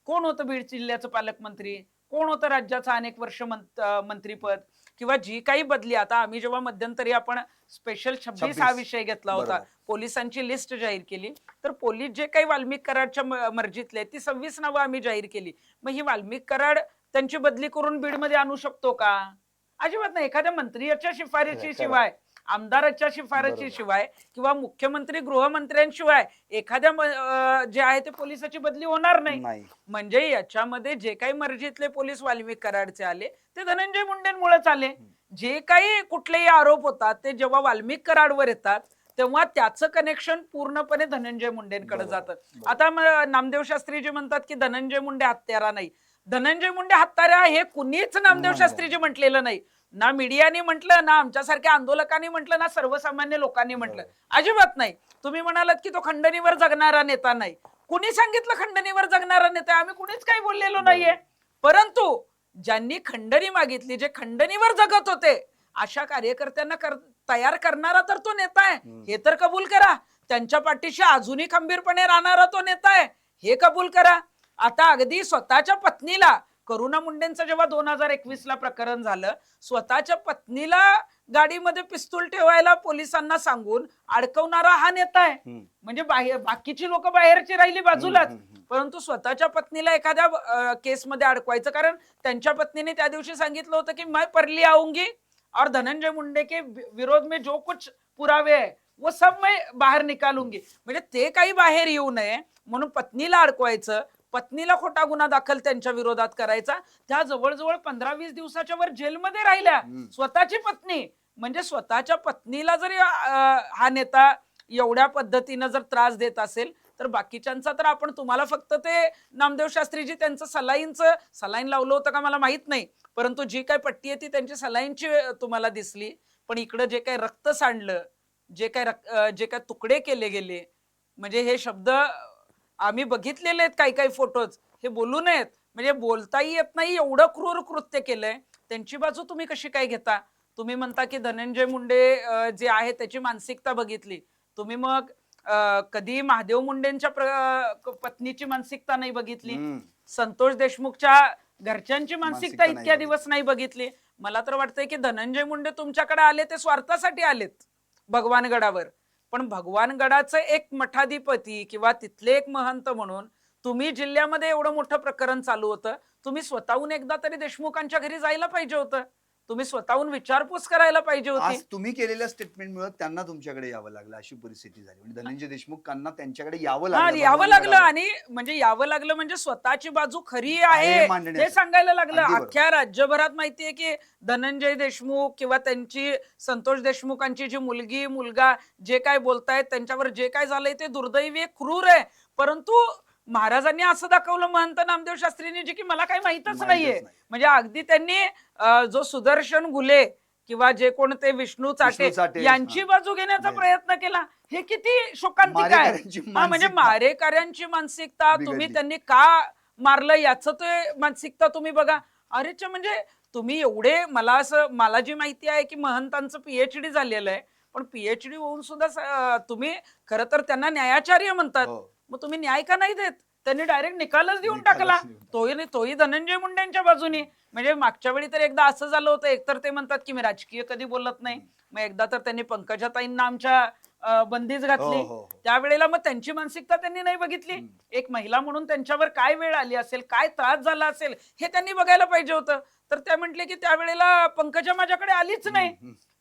[SPEAKER 2] कोण होतं बीड जिल्ह्याचं पालकमंत्री? कोण होतं राज्याचं अनेक वर्ष मंत्रीपद? किंवा जी काही बदली, आता आम्ही जेव्हा मध्यंतरी आपण स्पेशल 26 हा विषय घेतला होता,
[SPEAKER 1] बरोबर.
[SPEAKER 2] पोलिसांची लिस्ट जाहीर केली, तर पोलीस जे काही वाल्मिक कराडच्या मर्जीतले ती 26 नावं आम्ही जाहीर केली. मग ही वाल्मिक कराड त्यांची बदली करून बीडमध्ये आणू शकतो का? अजिबात नाही. एखाद्या मंत्र्याच्या शिफारशीशिवाय, आमदाराच्या शिफारशीशिवाय किंवा मुख्यमंत्री गृहमंत्र्यांशिवाय एखाद्या जे आहे ते पोलिसाची बदली होणार नाही. म्हणजे याच्यामध्ये जे काही मर्जीतले पोलीस वाल्मिक कराडचे आले ते धनंजय मुंडेंमुळेच आले. जे काही कुठलेही आरोप होतात ते जेव्हा वाल्मिक कराडवर येतात तेव्हा त्याचं कनेक्शन पूर्णपणे धनंजय मुंडेंकडे जातं. आता नामदेव शास्त्रीजी म्हणतात की धनंजय मुंडे हत्यारा नाही. धनंजय मुंडे हत्यारा हे कुणीच नामदेव शास्त्रीजी म्हटलेलं नाही. ना मीडियाने म्हटलं, ना आमच्यासारख्या आंदोलकांनी म्हटलं, ना सर्वसामान्य लोकांनी म्हटलं. अजिबात नाही. तुम्ही म्हणालात की तो खंडणीवर जगणारा नेता नाही. कुणी सांगितलं खंडणीवर जगणारा नेता? आम्ही कुणीच काही बोललेलो नाहीये. परंतु ज्यांनी खंडणी मागितली, जे खंडणीवर जगत होते, अशा कार्यकर्त्यांना तयार करणारा तर तो नेता आहे, हे तर कबूल करा. त्यांच्या पाठीशी अजूनही खंबीरपणे राहणारा तो नेता आहे, हे कबूल करा. आता अगदी स्वतःच्या पत्नीला, करुणा मुंडेंचं जेव्हा 2021 ला प्रकरण झालं, स्वतःच्या पत्नीला गाडीमध्ये पिस्तूल ठेवायला पोलिसांना सांगून अडकवणारा हा नेता आहे. म्हणजे बाकीची लोक बाहेरची राहिली बाजूलाच, परंतु स्वतःच्या पत्नीला एखाद्या केसमध्ये अडकवायचं. कारण त्यांच्या पत्नीने त्या दिवशी सांगितलं होतं की मैं परली आऊंगी और धनंजय मुंडे के विरोध में जो कुछ पुरावे है वो सब मैं बाहेर निकालूंगी. म्हणजे ते काही बाहेर येऊ नये म्हणून पत्नीला अडकवायचं, पत्नीला खोटा गुन्हा दाखल त्यांच्या विरोधात करायचा. त्या जवळजवळ 15-20 दिवसाच्या वर जेलमध्ये राहिल्या स्वतःची पत्नी. म्हणजे स्वतःच्या पत्नीला जरी हा नेता एवढ्या पद्धतीनं जर त्रास देत असेल तर बाकीच्यांचा तर आपण, तुम्हाला फक्त ते नामदेव शास्त्रीजी त्यांचं सलाईन लावलं होतं का मला माहित नाही, परंतु जी काही पट्टी आहे ती त्यांची सलाईनची तुम्हाला दिसली. पण इकडं जे काही रक्त सांडलं, जे काही तुकडे केले गेले, म्हणजे हे शब्द आम्ही बघितलेले आहेत, काही काही फोटोज, हे बोलू नयेत. म्हणजे बोलताही येत नाही एवढं क्रूर कृत्य केलंय. त्यांची बाजू तुम्ही कशी काय घेता? तुम्ही म्हणता की धनंजय मुंडे जे आहे त्याची मानसिकता बघितली तुम्ही, मग कधी महादेव मुंडेंच्या पत्नीची मानसिकता नाही बघितली, संतोष देशमुखच्या घरच्यांची मानसिकता इतक्या दिवस नाही बघितली. मला तर वाटतंय की धनंजय मुंडे तुमच्याकडे आले ते स्वार्थासाठी आलेत भगवानगडावर. पण भगवानगडाचं एक मठाधिपती किंवा तिथले एक महंत म्हणून तुम्ही जिल्ह्यामध्ये एवढं मोठं प्रकरण चालू होतं, तुम्ही स्वतःहून एकदा तरी देशमुखांच्या घरी जायला पाहिजे होतं. तुम्ही स्वतःहून विचारपूस करायला पाहिजे होती.
[SPEAKER 1] आज तुम्ही केलेल्या स्टेटमेंटमुळे त्यांना तुमच्याकडे यावं लागलं, अशी परिस्थिती झाली. म्हणजे धनंजय देशमुखांना त्यांच्याकडे यावं लागलं.
[SPEAKER 2] आणि म्हणजे यावं लागलं म्हणजे स्वतःची बाजू खरी आहे हे सांगायला लागलं. अख्ख्या राज्यभरात माहितीये की धनंजय देशमुख किंवा त्यांची संतोष देशमुखांची जी मुलगी मुलगा जे काय बोलतायत, त्यांच्यावर जे काय झालंय ते दुर्दैवी क्रूर आहे. परंतु महाराजांनी असं दाखवलं, महंत नामदेव शास्त्रींनी, जे की मला काही माहितच नाहीये. म्हणजे अगदी त्यांनी जो सुदर्शन घुले किंवा जे कोणते विष्णू चाटे यांची बाजू घेण्याचा प्रयत्न केला. हे किती शोकांतिक आहे. म्हणजे मारेकऱ्यांची मानसिकता तुम्ही, त्यांनी का मारलं याचं ते मानसिकता तुम्ही बघा. अरेच्या, म्हणजे तुम्ही एवढे, मला जी माहिती आहे की महंतांचं PhD झालेलं आहे, पण PhD होऊन सुद्धा तुम्ही खरं तर त्यांना न्यायाचार्य म्हणतात. मग तुम्ही न्याय का नाही देत? त्यांनी डायरेक्ट निकालच देऊन टाकला. तोही धनंजय मुंडेंच्या बाजूनी. म्हणजे मागच्या वेळी तर एकदा असं झालं होतं, एकतर ते म्हणतात की मी राजकीय कधी बोलत नाही, मग एकदा तर त्यांनी पंकजाताईंना आमच्या बंदीच घातली. त्यावेळेला मग त्यांची मानसिकता त्यांनी नाही बघितली. एक महिला म्हणून त्यांच्यावर काय वेळ आली असेल, काय त्रास झाला असेल, हे त्यांनी बघायला पाहिजे होतं. तर त्या म्हटले की त्यावेळेला पंकजा माझ्याकडे आलीच नाही.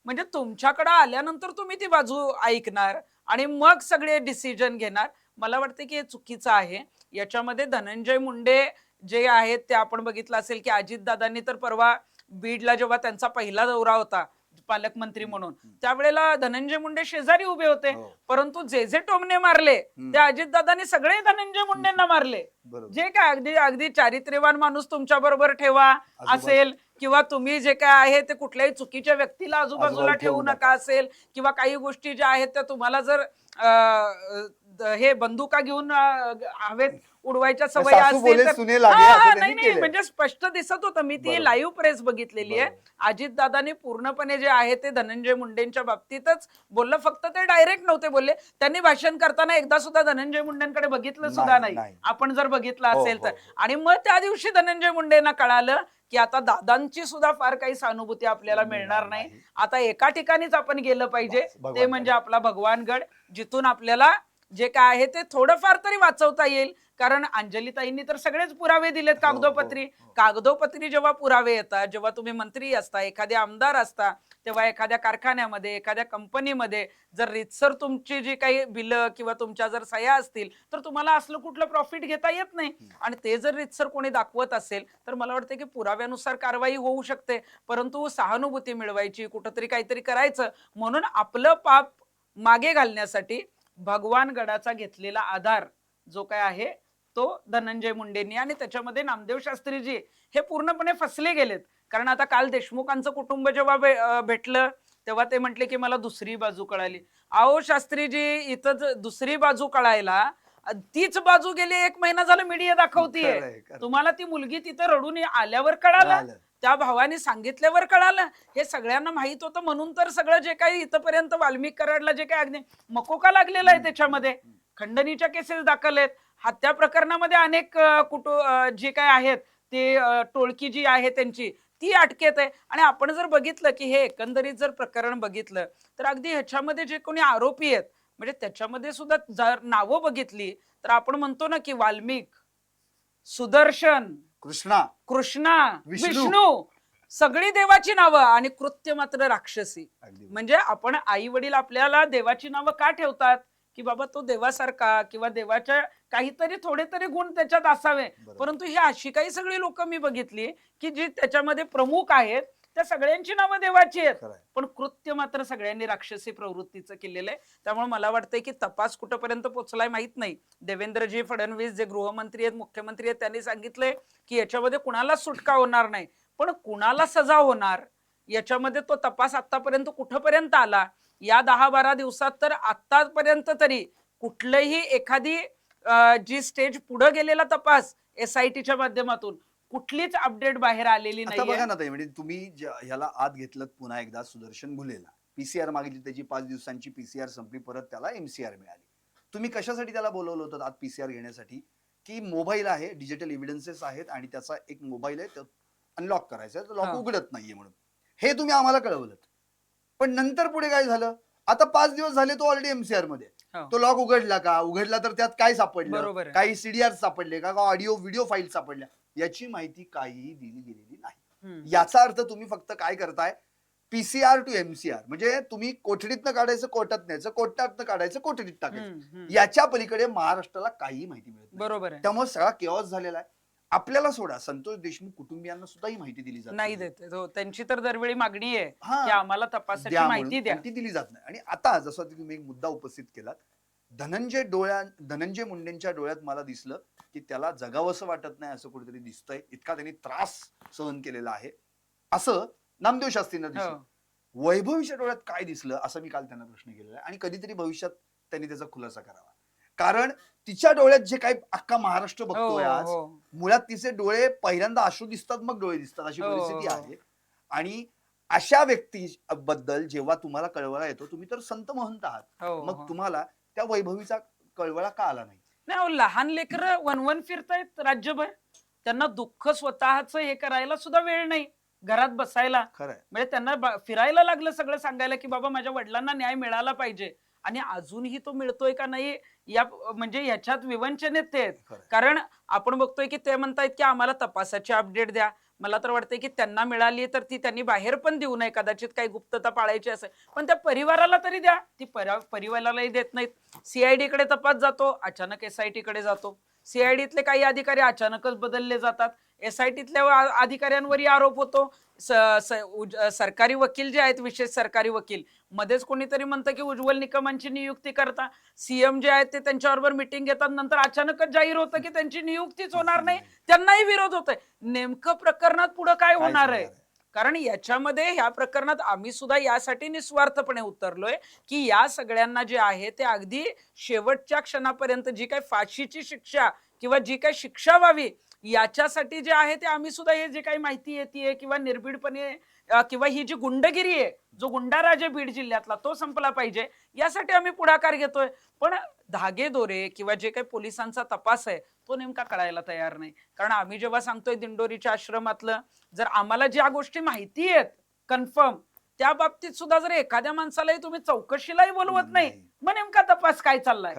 [SPEAKER 2] म्हणजे तुमच्याकडे आल्यानंतर तुम्ही ती बाजू ऐकणार आणि मग सगळे डिसिजन घेणार. मला वाटतं की हे चुकीचं आहे. याच्यामध्ये धनंजय मुंडे जे आहेत ते आपण बघितलं असेल की अजितदादांनी तर परवा बीडला जेव्हा त्यांचा पहिला दौरा होता पालकमंत्री म्हणून, त्यावेळेला धनंजय मुंडे शेजारी उभे होते.
[SPEAKER 1] हो.
[SPEAKER 2] परंतु जे टोमणे मारले ते अजितदादांनी सगळे धनंजय मुंडेंना मारले.
[SPEAKER 1] बरोबर.
[SPEAKER 2] जे काय अगदी अगदी चारित्र्यवान माणूस तुमच्या बरोबर ठेवा असेल, किंवा तुम्ही जे काय आहे ते कुठल्याही चुकीच्या व्यक्तीला आजूबाजूला ठेवू नका असेल, किंवा काही गोष्टी ज्या आहेत त्या तुम्हाला जर हे बंदुका घेऊन हवेत उडवायच्या सवय
[SPEAKER 1] सासू
[SPEAKER 2] असतील
[SPEAKER 1] बोले
[SPEAKER 2] तर
[SPEAKER 1] सुने लागे असं त्यांनी
[SPEAKER 2] नाही नाही,
[SPEAKER 1] केलंय.
[SPEAKER 2] म्हणजे स्पष्ट दिसत होतं. मी ती
[SPEAKER 1] बरोबर.
[SPEAKER 2] लाईव्ह प्रेस बघितलेली आहे.
[SPEAKER 1] बरोबर.
[SPEAKER 2] अजितदादांनी पूर्णपणे जे आहे ते धनंजय मुंडेंच्या बाबतीतच बोललं. फक्त ते डायरेक्ट नव्हते बोलले. त्यांनी भाषण करताना एकदा सुद्धा धनंजय मुंडेंकडे बघितलं सुद्धा
[SPEAKER 1] नाही,
[SPEAKER 2] नाही,
[SPEAKER 1] नाही.
[SPEAKER 2] आपण जर बघितलं
[SPEAKER 1] हो,
[SPEAKER 2] असेल तर.
[SPEAKER 1] हो.
[SPEAKER 2] आणि मग त्या दिवशी धनंजय मुंडेंना कळालं की आता दादांची सुद्धा फार काही सहानुभूती आपल्याला मिळणार नाही. आता एका ठिकाणीच आपण गेलं पाहिजे,
[SPEAKER 1] बस,
[SPEAKER 2] ते
[SPEAKER 1] भगवानगड.
[SPEAKER 2] म्हणजे आपला भगवानगड, जिथून आपल्याला जे काय आहे ते थोडंफार तरी वाचवता येईल. कारण अंजलीताईंनी तर सगळेच पुरावे दिलेत कागदोपत्री. कागदोपत्री जेव्हा पुरावे येतात, जेव्हा तुम्ही मंत्री असता, एखादे आमदार असता, तेव्हा एखाद्या कारखान्यामध्ये, एखाद्या कंपनीमध्ये जर रीतसर तुमची जी काही बिलं किंवा तुमच्या जर सह्या असतील तर तुम्हाला असलं कुठलं प्रॉफिट घेता येत नाही. आणि ते जर रीतसर कोणी दाखवत असेल तर मला वाटतं की पुराव्यानुसार कारवाई होऊ शकते. परंतु सहानुभूती मिळवायची, कुठंतरी काहीतरी करायचं म्हणून आपलं पाप मागे घालण्यासाठी भगवानगडाचा घेतलेला आधार जो काय आहे तो धनंजय मुंडेंनी, आणि त्याच्यामध्ये नामदेव शास्त्रीजी हे पूर्णपणे फसले गेलेत. कारण आता काल देशमुखांचं कुटुंब जेव्हा भेटलं तेव्हा ते म्हटले की मला दुसरी बाजू कळाली. अहो शास्त्रीजी, इथं दुसरी बाजू कळायला तीच बाजू गेली 1 महिना झाला मीडिया दाखवतीये.
[SPEAKER 1] खरंय, खरंय.
[SPEAKER 2] तुम्हाला ती मुलगी तिथं रडून आल्यावर कळालं,
[SPEAKER 1] कळालं.
[SPEAKER 2] त्या भावाने सांगितल्यावर कळालं. हे सगळ्यांना माहित होतं म्हणून तर सगळं जे काही इथपर्यंत वाल्मिक कराडला जे काही अग्नी मकोका लागलेला आहे त्याच्यामध्ये खंडणीच्या केसेस दाखल आहेत. हत्या प्रकरणामध्ये अनेक जे काय आहेत ते टोळकी जी आहे त्यांची ती अटकेत आहे. आणि आपण जर बघितलं की हे एकंदरीत जर प्रकरण बघितलं तर अगदी ह्याच्यामध्ये जे कोणी आरोपी आहेत म्हणजे त्याच्यामध्ये सुद्धा जर नावं बघितली तर आपण म्हणतो ना की वाल्मिक, सुदर्शन, कृष्णा, विष्णू, सगळी देवाची नावं आणि कृत्य मात्र राक्षसी.
[SPEAKER 1] अगदी.
[SPEAKER 2] म्हणजे आपण आई वडील आपल्याला देवाची नावं का ठेवतात की बाबा तो देवासारखा किंवा देवाच्या काहीतरी थोडे तरी गुण त्याच्यात असावे.
[SPEAKER 1] बरोबर.
[SPEAKER 2] परंतु ही अशी काही सगळी लोक मी बघितली की जी त्याच्यामध्ये प्रमुख आहेत त्या सगळ्यांची नावं देवाची आहेत,
[SPEAKER 1] खरंय.
[SPEAKER 2] पण कृत्य मात्र सगळ्यांनी राक्षसी प्रवृत्तीचं केलेलं आहे. त्यामुळे मला वाटतंय की तपास कुठपर्यंत पोहोचलाय माहित नाही. देवेंद्रजी फडणवीस जे गृहमंत्री आहेत, मुख्यमंत्री आहेत, त्यांनी सांगितलंय की याच्यामध्ये कुणाला सुटका होणार नाही, पण कुणाला सजा होणार याच्यामध्ये तो तपास आतापर्यंत कुठपर्यंत आला या 10-12 दिवसात तर आतापर्यंत तरी कुठलंही एखादी जी स्टेज पुढे गेलेला तपास SITच्या माध्यमातून कुठलीच अपडेट बाहेर आलेली
[SPEAKER 1] आता
[SPEAKER 2] नाहीये.
[SPEAKER 1] बघा ना ताई, म्हणजे तुम्ही ह्याला आत घेतलं पुन्हा एकदा सुदर्शन भुलेला, पीसीआर मागितली, त्याची 5 दिवसांची पीसीआर संपली, परत त्याला MCR मिळाली. तुम्ही कशासाठी त्याला बोलवलं होतं आत पीसीआर घेण्यासाठी? की मोबाईल आहे, डिजिटल एव्हिडन्सेस आहेत आणि त्याचा एक मोबाईल आहे, अनलॉक करायचा आहे, लॉक उघडत नाहीये म्हणून हे तुम्ही आम्हाला कळवलं. पण नंतर पुढे काय झालं? आता 5 दिवस झाले तो ऑलरेडी MCR मध्ये. तो लॉक उघडला का? उघडला तर त्यात काय सापडलं? काही CDR सापडले का? ऑडिओ व्हिडिओ फाईल सापडल्या? याची माहिती काहीही दिली गेलेली नाही. याचा अर्थ तुम्ही फक्त काय करताय? PCR टू MCR, म्हणजे तुम्ही कोठडीतनं काढायचं कोर्टात न्यायचं, कोर्टातनं काढायचं कोठडीत टाकायचं. याच्या पलीकडे महाराष्ट्राला काही माहिती मिळत नाही.
[SPEAKER 2] बरोबर आहे.
[SPEAKER 1] त्यामुळे सगळा केऑस झालेला आहे. आपल्याला सोडा, संतोष देशमुख कुटुंबियांना सुद्धा ही माहिती दिली जात
[SPEAKER 2] नाही देते. त्यांची तर दरवेळी मागणी आहे
[SPEAKER 1] हा.
[SPEAKER 2] की आम्हाला तपासाची
[SPEAKER 1] द्या
[SPEAKER 2] माहिती
[SPEAKER 1] म्हणून,
[SPEAKER 2] द्या.
[SPEAKER 1] पण ती दिली जात नाही. आणि आता जसं तुम्ही एक मुद्दा उपस्थित केलात, धनंजय मुंडेंच्या डोळ्यात मला दिसलं की त्याला जगावंसं वाटत नाही असं कुठेतरी दिसतंय. इतका त्यांनी त्रास सहन केलेला आहे असं नामदेव शास्त्रींना दिसलं. वैभवीच्या डोळ्यात काय दिसलं असं मी काल त्यांना प्रश्न केलेला आहे आणि कधीतरी भविष्यात त्यांनी त्याचा खुलासा करावा. कारण तिच्या डोळ्यात जे काही अख्खा महाराष्ट्र बघतोय आज, मुळात तिचे डोळे पहिल्यांदा अश्रू दिसतात मग डोळे दिसतात अशी परिस्थिती आहे. आणि अशा व्यक्ती बद्दल जेव्हा तुम्हाला कळवळा येतो, तुम्ही तर संत महंत आहात, मग तुम्हाला त्या वैभवीचा कळवळा का आला नाही?
[SPEAKER 2] नाही, लहान लेकर वनवन फिरतायत राज्यभर, त्यांना दुःख स्वतःच हे करायला सुद्धा वेळ नाही, घरात बसायला.
[SPEAKER 1] खरंय.
[SPEAKER 2] म्हणजे त्यांना फिरायला लागलं सगळं सांगायला की बाबा माझ्या वडिलांना न्याय मिळाला पाहिजे. आणि अजूनही तो मिळतोय का नाही या म्हणजे ह्याच्यात विवंचनेत ते आहेत. कारण आपण बघतोय की ते म्हणतायत की आम्हाला तपासाची अपडेट द्या. मला तर वाटतंय की त्यांना मिळाली तर ती त्यांनी बाहेर पण देऊ नये, कदाचित काही गुप्तता पाळायची असेल, पण त्या परिवाराला तरी द्या. ती परिवारालाही देत नाहीत. CID कडे तपास जातो, अचानक SIT कडे जातो. CIDतले काही अधिकारी अचानकच बदलले जातात. SITतल्या अधिकाऱ्यांवरही आरोप होतो. सरकारी वकील जे आहेत, विशेष सरकारी वकील, मध्येच कोणीतरी म्हणतं की उज्ज्वल निकमांची नियुक्ती करता. CM जे आहेत ते त्यांच्याबरोबर मिटिंग घेतात, नंतर अचानकच जाहीर होतं की त्यांची नियुक्तीच होणार नाही, त्यांनाही विरोध होतोय. नेमकं प्रकरणात पुढे काय होणार आहे? कारण याच्यामध्ये ह्या प्रकरणात आम्ही सुद्धा यासाठी निस्वार्थपणे उतरलोय की या सगळ्यांना जे आहे ते अगदी शेवटच्या क्षणापर्यंत जी काही फाशीची शिक्षा किंवा जी काही शिक्षा व्हावी याच्यासाठी जे आहे ते आम्ही सुद्धा हे जे काही माहिती येते किंवा निर्भीडपणे किंवा ही जी गुंडगिरी आहे, जो गुंडाराज आहे बीड जिल्ह्यातला, तो संपला पाहिजे यासाठी आम्ही पुढाकार घेतोय. पण धागेदोरे किंवा जे काही पोलिसांचा तपास आहे तो नेमका कळायला तयार नाही. कारण आम्ही जेव्हा सांगतोय दिंडोरीच्या आश्रमातलं, जर आम्हाला ज्या गोष्टी माहिती आहेत कन्फर्म, त्या बाबतीत सुद्धा जर एखाद्या माणसालाही तुम्ही चौकशीलाही बोलवत नाही, मग नेमका तपास काय चाललाय?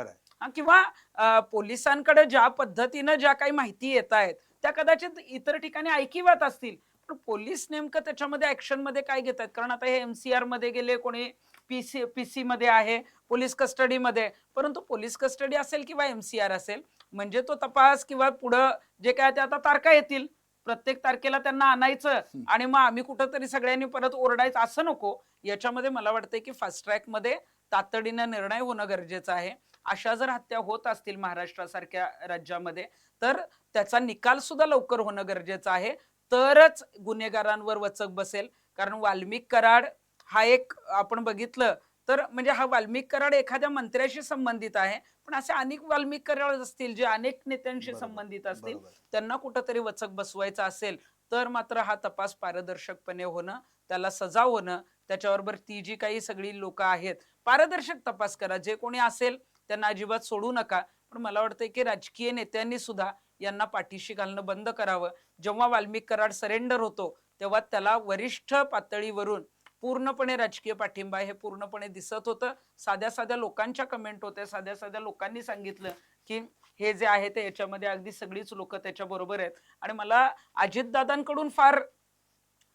[SPEAKER 2] किंवा पोलिसांकडे ज्या पद्धतीनं ज्या काही माहिती येत आहेत त्या कदाचित इतर ठिकाणी ऐकिवात असतील, पण पोलीस नेमकं त्याच्यामध्ये ऍक्शन मध्ये काय घेत आहेत? कारण आता हे MCR मध्ये गेले, कोणी PC मध्ये आहे, पोलीस कस्टडीमध्ये. परंतु पोलीस कस्टडी असेल किंवा MCR असेल, म्हणजे तो तपास किंवा पुढं जे काय ते आता तारखा येतील, प्रत्येक तारखेला त्यांना आणायचं आणि मग आम्ही कुठंतरी सगळ्यांनी परत ओरडायचं, असं नको. याच्यामध्ये मला वाटतंय की फास्ट ट्रॅक मध्ये तातडीनं निर्णय होणं गरजेचं आहे. अशा जर हत्या होत असतील महाराष्ट्रासारख्या राज्यामध्ये, तर त्याचा निकाल सुद्धा लवकर होणं गरजेचं आहे. तरच गुन्हेगारांवर वचक बसेल. कारण वाल्मिक कराड हा एक आपण बघितलं तर म्हणजे हा वाल्मिक कराड एखाद्या मंत्र्याशी संबंधित आहे, पण असे अनेक वाल्मिक कराड असतील जे अनेक नेत्यांशी संबंधित असतील, त्यांना कुठंतरी वचक बसवायचं असेल तर मात्र हा तपास पारदर्शकपणे होणं, त्याला सजा होणं, त्याच्याबरोबर ती जी काही सगळी लोक आहेत, पारदर्शक तपास करा. जे कोणी असेल त्यांना अजिबात सोडू नका. पण मला वाटतंय की राजकीय नेत्यांनी सुद्धा यांना पाठीशी घालणं बंद करावं. जेव्हा वाल्मिक कराड सरेंडर होतो तेव्हा त्याला वरिष्ठ पातळीवरून पूर्णपणे राजकीय पाठिंबा हे पूर्णपणे दिसत होतं. साध्या साध्या लोकांच्या कमेंट होत्या, साध्या साध्या लोकांनी सांगितलं की हे जे आहे ते याच्यामध्ये अगदी सगळीच लोक त्याच्या बरोबर आहेत. आणि मला अजितदादांकडून फार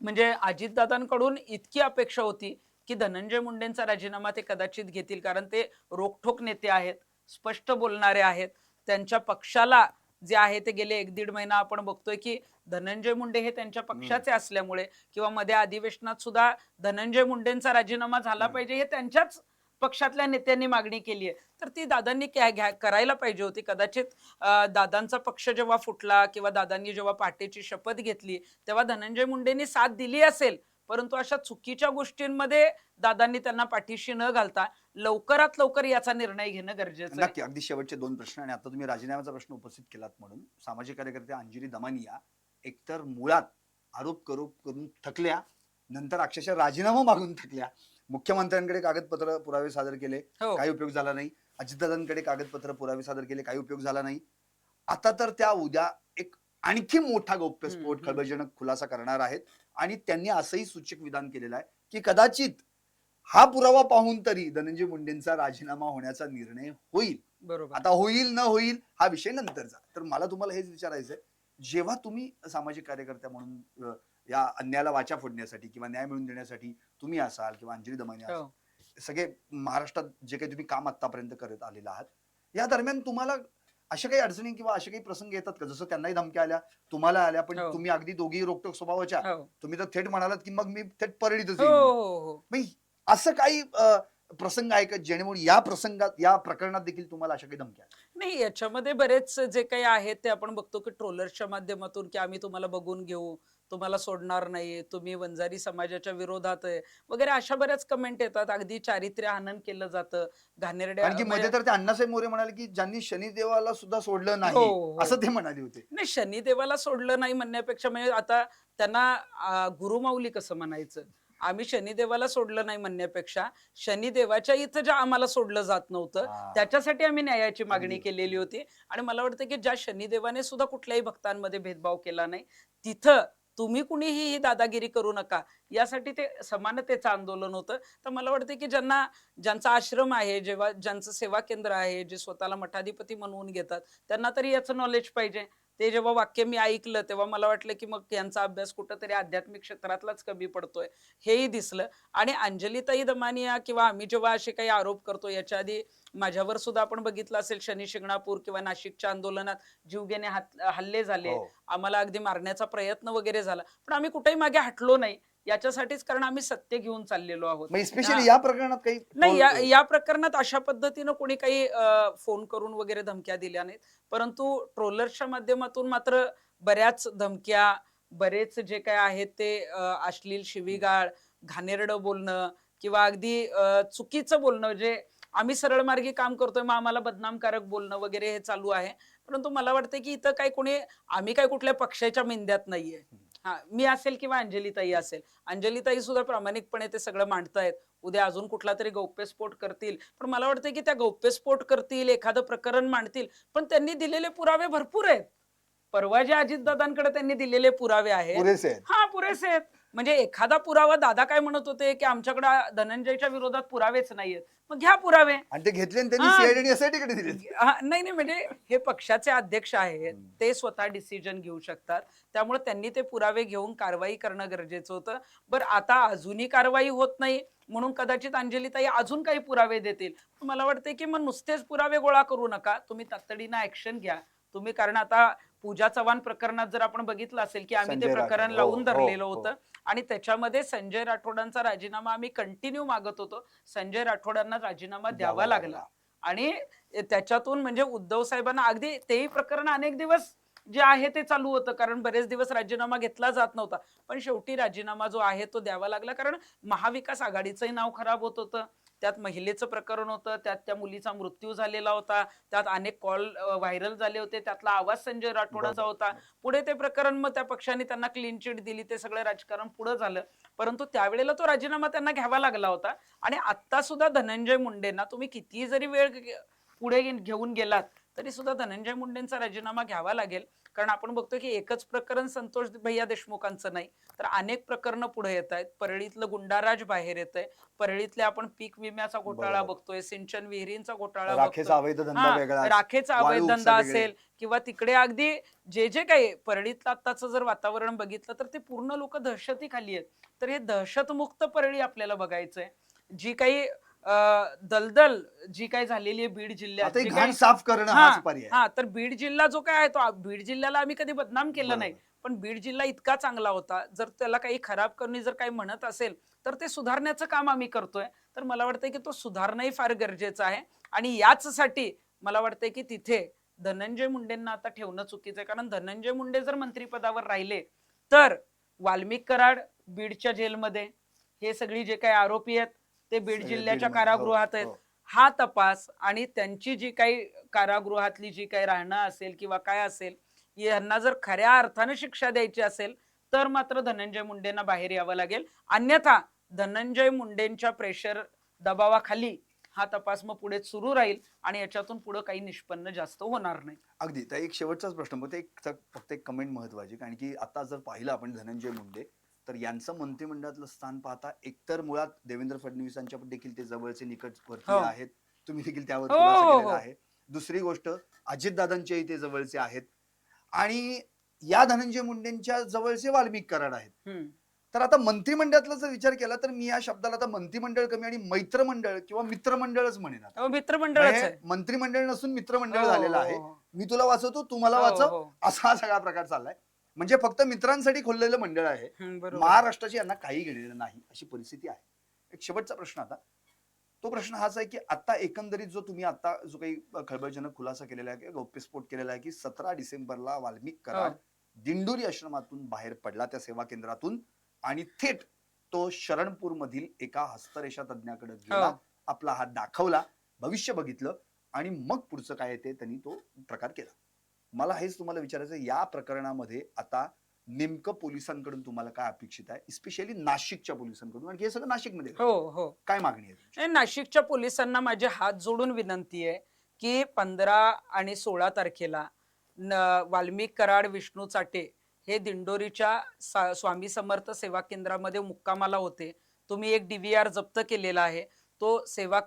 [SPEAKER 2] म्हणजे अजितदादांकडून इतकी अपेक्षा होती की धनंजय मुंडेंचा राजीनामा ते कदाचित घेतील, कारण ते रोखठोक नेते आहेत, स्पष्ट बोलणारे आहेत. त्यांच्या पक्षाला जे आहे ते गेले 1-1.5 महिना आपण बघतोय की धनंजय मुंडे हे त्यांच्या पक्षाचे असल्यामुळे किंवा मध्ये अधिवेशनात सुद्धा धनंजय मुंडेंचा राजीनामा झाला पाहिजे हे त्यांच्याच पक्षातल्या नेत्यांनी मागणी केली आहे. तर ती दादांनी करायला पाहिजे होती. कदाचित दादांचा पक्ष जेव्हा फुटला किंवा दादांनी जेव्हा पार्टीची शपथ घेतली तेव्हा धनंजय मुंडेंनी साथ दिली असेल, परंतु अशा चुकीच्या गोष्टींमध्ये दादांनी त्यांना पाठीशी न घालता लवकरात लवकर याचा निर्णय घेणं गरजेचं आहे.
[SPEAKER 1] नक्की. अगदी शेवटचे 2 प्रश्न आणि आता तुम्ही राजीनाम्याचा प्रश्न उपस्थित केलात म्हणून सामाजिक कार्यकर्ते अंजली दमानिया एकतर मुळात आरोप करून थकल्या, नंतर अक्षरशः राजीनामा मागून थकल्या. मुख्यमंत्र्यांकडे कागदपत्र पुरावे सादर केले,
[SPEAKER 2] हो.
[SPEAKER 1] काही उपयोग झाला नाही. अजितदादांकडे कागदपत्र पुरावे सादर केले, काही उपयोग झाला नाही. आता तर त्या उद्या एक आणखी मोठा गौप्यस्फोट खळबळजनक खुलासा करणार आहेत आणि त्यांनी असंही सूचक विधान केलेलं आहे की कदाचित हा पुरावा पाहून तरी धनंजय मुंडेंचा राजीनामा होण्याचा निर्णय होईल.
[SPEAKER 2] बरोबर.
[SPEAKER 1] आता होईल न होईल हा विषय नंतरचा. तर मला तुम्हाला हेच विचारायचंय, जेव्हा तुम्ही सामाजिक कार्यकर्त्या म्हणून या अन्यायाला वाचा फोडण्यासाठी किंवा न्याय मिळवून देण्यासाठी तुम्ही असाल किंवा अंजली दमानिया असाल, सगळे महाराष्ट्रात जे काही तुम्ही काम आतापर्यंत करत आलेला आहात, या दरम्यान तुम्हाला अशा काही अडचणी किंवा असे काही प्रसंग येतात का? जसं त्यांनाही धमक्या आल्या, तुम्हाला आल्या, पण तुम्ही अगदी दोघी रोखटोक स्वभावाच्या, तुम्ही तर थेट म्हणालात की मग मी थेट परळीतच येईन. असं काही प्रसंग आहे का जेणेमुळे या प्रकरणात देखील तुम्हाला अशा काही धमक्या?
[SPEAKER 2] नाही, याच्यामध्ये बरेच जे काही आहेत ते आपण बघतो की ट्रोलर्सच्या माध्यमातून की आम्ही तुम्हाला बघून घेऊ, तुम्हाला सोडणार नाही, तुम्ही वंजारी समाजाच्या विरोधात आहे वगैरे, अशा बऱ्याच कमेंट येतात. अगदी चारित्र्य हनन केलं जातं, घाणेरड्या.
[SPEAKER 1] आणखी मध्ये तर ते अण्णासाहेब मोरे म्हणाले की ज्यांनी शनिदेवाला सुद्धा सोडलं नाही, असं ते म्हणाले होते.
[SPEAKER 2] नाही, शनिदेवाला सोडलं नाही म्हणण्यापेक्षा म्हणजे आता त्यांना गुरुमाऊली कसं म्हणायचं? आम्ही शनिदेवाला सोडलं नाही म्हणण्यापेक्षा शनिदेवाच्या इथं ज्या आम्हाला सोडलं जात नव्हतं त्याच्यासाठी आम्ही न्यायाची मागणी केलेली होती. आणि मला वाटतं की ज्या शनिदेवाने सुद्धा कुठल्याही भक्तांमध्ये भेदभाव केला नाही, तिथं तुम्ही कुणीही ही दादागिरी करू नका, यासाठी ते समानतेचं आंदोलन होतं. तर मला वाटतं की ज्यांचा आश्रम आहे, जेव्हा ज्यांचं सेवा केंद्र आहे, जे स्वतःला मठाधिपती म्हणवून घेतात, त्यांना तरी याचं नॉलेज पाहिजे. ते जेव्हा वाक्य मी ऐकलं तेव्हा मला वाटलं की मग यांचा अभ्यास कुठंतरी आध्यात्मिक क्षेत्रातलाच कमी पडतोय हेही दिसलं. आणि अंजलीताई दमानिया किंवा आम्ही जेव्हा असे काही आरोप करतो याच्या आधी माझ्यावर सुद्धा आपण बघितलं असेल शनी शिंगणापूर किंवा नाशिकच्या आंदोलनात जीवघेणे हल्ले झाले,
[SPEAKER 1] हो.
[SPEAKER 2] आम्हाला अगदी मारण्याचा प्रयत्न वगैरे झाला, पण आम्ही कुठेही मागे हटलो नाही याच्यासाठीच, कारण आम्ही सत्य घेऊन चाललेलो आहोत.
[SPEAKER 1] मग स्पेशली या प्रकरणात काही
[SPEAKER 2] नाही, या प्रकरणात अशा पद्धतीनं कोणी काही फोन करून वगैरे धमक्या दिल्या नाहीत. परंतु ट्रोलर्सच्या माध्यमातून मात्र बऱ्याच धमक्या, बरेच जे काय आहेत ते अश्लील शिवीगाळ, घाणेरडं बोलणं किंवा अगदी चुकीचं बोलणं, जे आम्ही सरळ मार्गी काम करतोय मग आम्हाला बदनामकारक बोलणं वगैरे हे चालू आहे. परंतु मला वाटतं की इथं काही कोणी, आम्ही काय कुठल्या पक्षाच्या मिंद्यात नाहीये. हा, मी असेल किंवा अंजलीताई असेल, अंजलीताई सुद्धा प्रामाणिकपणे ते सगळं मांडतायत. उद्या अजून कुठला तरी गौप्यस्फोट करतील, पण मला वाटतं की त्या गौप्यस्फोट करतील, एखादं प्रकरण मांडतील, पण त्यांनी दिलेले पुरावे भरपूर आहेत. परवा जे अजितदादांकडे त्यांनी दिलेले पुरावे आहेत,
[SPEAKER 1] पुरेसे आहेत.
[SPEAKER 2] हा पुरेसे आहेत. म्हणजे एखादा पुरावा, दादा काय म्हणत होते की आमच्याकडे धनंजयच्या विरोधात पुरावेच नाहीयेत, मग घ्या पुरावे.
[SPEAKER 1] आणि ते घेतले आणि त्यांनी
[SPEAKER 2] हा.
[SPEAKER 1] सीआयडी आणि एसआयटी कडे दिले.
[SPEAKER 2] नाही नाही, म्हणजे हे पक्षाचे अध्यक्ष आहेत, ते स्वतः डिसिजन घेऊ शकतात. त्यामुळे त्यांनी ते पुरावे घेऊन कारवाई करणं गरजेचं होतं. बरं, आता अजूनही कारवाई होत नाही म्हणून कदाचित अंजलीताई अजून काही पुरावे देतील. मला वाटते की मग नुसतेच पुरावे गोळा करू नका, तुम्ही तातडीनं ऍक्शन घ्या तुम्ही. कारण आता पूजा चव्हाण प्रकरणात जर आपण बघितलं असेल की आम्ही ते
[SPEAKER 1] संजय
[SPEAKER 2] प्रकरण
[SPEAKER 1] राठोड.
[SPEAKER 2] लावून
[SPEAKER 1] हो,
[SPEAKER 2] धरलेलं
[SPEAKER 1] हो,
[SPEAKER 2] होतं आणि त्याच्यामध्ये संजय राठोडांचा राजीनामा आम्ही कंटिन्यू मागत होतो. संजय राठोडांना राजीनामा द्यावा लागला आणि त्याच्यातून म्हणजे उद्धव साहेबांना अगदी तेही प्रकरण अनेक दिवस जे आहे ते चालू होतं, कारण बरेच दिवस राजीनामा घेतला जात नव्हता, पण शेवटी राजीनामा जो आहे तो द्यावा लागला. कारण महाविकास आघाडीचंही नाव खराब होत होतं, त्यात महिलेचं प्रकरण होतं, त्यात त्या मुलीचा मृत्यू झालेला होता, त्यात अनेक कॉल व्हायरल झाले होते, त्यातला आवाज संजय राठोडांचा होता. पुढे ते प्रकरण, मग त्या पक्षाने त्यांना क्लीन चिट दिली, ते सगळं राजकारण पुढे झालं. परंतु त्यावेळेला तो राजीनामा त्यांना घ्यावा लागला होता. आणि आता सुद्धा धनंजय मुंडेंना तुम्ही कितीही जरी वेळ पुढे घेऊन गेलात तरी सुद्धा धनंजय मुंडेंचा राजीनामा घ्यावा लागेल. कारण आपण बघतोय की एकच प्रकरण संतोष भैया देशमुखांचं नाही, तर अनेक प्रकरणं पुढे येत आहेत. परळीतलं गुंडाराज बाहेर येत आहे, परळीतले आपण पीक विम्याचा घोटाळा बघतोय, सिंचन विहिरींचा घोटाळा
[SPEAKER 1] राखेचा
[SPEAKER 2] बघतोय,
[SPEAKER 1] अवैध धंदा वेगळा,
[SPEAKER 2] राखेचा अवैध
[SPEAKER 1] वाळू
[SPEAKER 2] धंदा
[SPEAKER 1] उपसा वेगळे.
[SPEAKER 2] असेल किंवा तिकडे अगदी जे जे काही परळीतलं आत्ताचं जर वातावरण बघितलं तर ते पूर्ण लोक दहशती खाली आहेत. तर हे दहशतमुक्त परळी आपल्याला बघायचंय. जी काही दलदल जी काही झालेली आहे बीड जिल्ह्यात,
[SPEAKER 1] आता
[SPEAKER 2] जे
[SPEAKER 1] एक घाण
[SPEAKER 2] काही
[SPEAKER 1] साफ करणं हाच पर्याय.
[SPEAKER 2] हा, तर बीड जिल्हा जो काय आहे तो, बीड जिल्ह्याला आम्ही कधी बदनाम केलं नाही,
[SPEAKER 1] बरोबर.
[SPEAKER 2] पण बीड जिल्हा इतका चांगला होता, जर त्याला काही खराब करून जर काही म्हणत असेल तर ते सुधारण्याचं काम आम्ही करतोय. तर मला वाटतंय की तो सुधारणंही फार गरजेचं आहे. आणि याचसाठी मला वाटतंय की तिथे धनंजय मुंडेंना आता ठेवणं चुकीचं आहे. कारण धनंजय मुंडे जर मंत्रिपदावर राहिले तर वाल्मिक कराड बीडच्या जेलमध्ये, हे सगळी जे काही आरोपी आहेत ते बीड
[SPEAKER 1] सगळे
[SPEAKER 2] जिल्ह्याच्या
[SPEAKER 1] बीडमध्ये. हो,
[SPEAKER 2] कारागृहात आहेत.
[SPEAKER 1] हो.
[SPEAKER 2] हा तपास आणि त्यांची जी काही कारागृहातली जी काही राहणं असेल किंवा काय असेल, यांना जर खऱ्या अर्थानं शिक्षा द्यायची असेल तर मात्र धनंजय मुंडेंना बाहेर यावं लागेल. अन्यथा धनंजय मुंडेंच्या प्रेशर दबावाखाली हा तपास मग पुढे सुरू राहील आणि याच्यातून पुढे काही निष्पन्न जास्त होणार नाही.
[SPEAKER 1] अगदी. तर एक शेवटचाच प्रश्न, फक्त एक कमेंट महत्वाची, कारण की आता जर पाहिलं आपण धनंजय मुंडे, तर यांचं मंत्रिमंडळातलं स्थान पाहता एकतर मुळात देवेंद्र फडणवीसांच्या देखील ते जवळचे निकटवर्ती
[SPEAKER 2] हो.
[SPEAKER 1] आहेत, तुम्ही देखील त्यावर
[SPEAKER 2] हो,
[SPEAKER 1] खुलासा
[SPEAKER 2] हो,
[SPEAKER 1] केलेला
[SPEAKER 2] हो.
[SPEAKER 1] आहे. दुसरी गोष्ट, अजितदादांच्याही ते जवळचे आहेत आणि या धनंजय मुंडेंच्या जवळचे वाल्मिक कराड आहेत. तर आता मंत्रिमंडळातला जर विचार केला तर मी या शब्दाला आता मंत्रिमंडळ कमी आणि मैत्रमंडळ किंवा मित्रमंडळच म्हणेन आता.
[SPEAKER 2] हो, मित्रमंडळच
[SPEAKER 1] म्हणजे
[SPEAKER 2] आहे.
[SPEAKER 1] मंत्रिमंडळ नसून मित्रमंडळ
[SPEAKER 2] हो,
[SPEAKER 1] झालेलं
[SPEAKER 2] हो,
[SPEAKER 1] आहे.
[SPEAKER 2] हो.
[SPEAKER 1] मी तुला वाचवतो, तू मला
[SPEAKER 2] हो,
[SPEAKER 1] वाचव,
[SPEAKER 2] हो.
[SPEAKER 1] असा हा सगळा प्रकार चाललाय. म्हणजे फक्त मित्रांसाठी खोललेलं मंडळ आहे.
[SPEAKER 2] बरोबर.
[SPEAKER 1] महाराष्ट्राची यांना काही घेणलेलं नाही अशी परिस्थिती आहे. एक शेवटचा प्रश्न आता, तो प्रश्न हाच आहे की आता एकंदरीत जो तुम्ही आता जो काही खळबळजनक खुलासा केलेला आहे, गौप्यस्फोट केलेला आहे की 17 डिसेंबरला वाल्मिक कराड दिंडोरी आश्रमातून बाहेर पडला, त्या सेवा केंद्रातून, आणि थेट तो शरणपूर मधील एका हस्तरेषा तज्ञाकडे गेला, आपला हात दाखवला, भविष्य बघितलं आणि मग पुढचं काय ते त्यांनी तो प्रकार केला. मला हेच तुम्हाला विचारायचं, या प्रकरणामध्ये आता नेमकं पोलिसांकडून तुम्हाला काय अपेक्षित आहे, स्पेशली नाशिकच्या पोलिसांकडून, कारण हे सगळं नाशिकमध्ये
[SPEAKER 2] हो.
[SPEAKER 1] काय मागणी आहे?
[SPEAKER 2] नाशिकच्या पोलिसांना माझे हात जोडून विनंती आहे की 15 आणि 16 तारखेला वाल्मिक कराड, विष्णू चाटे हे दिंडोरीच्या स्वामी समर्थ सेवा केंद्रामध्ये मुक्कामाला होते. तुम्ही एक DVR जप्त केलेला आहे. तो सेवा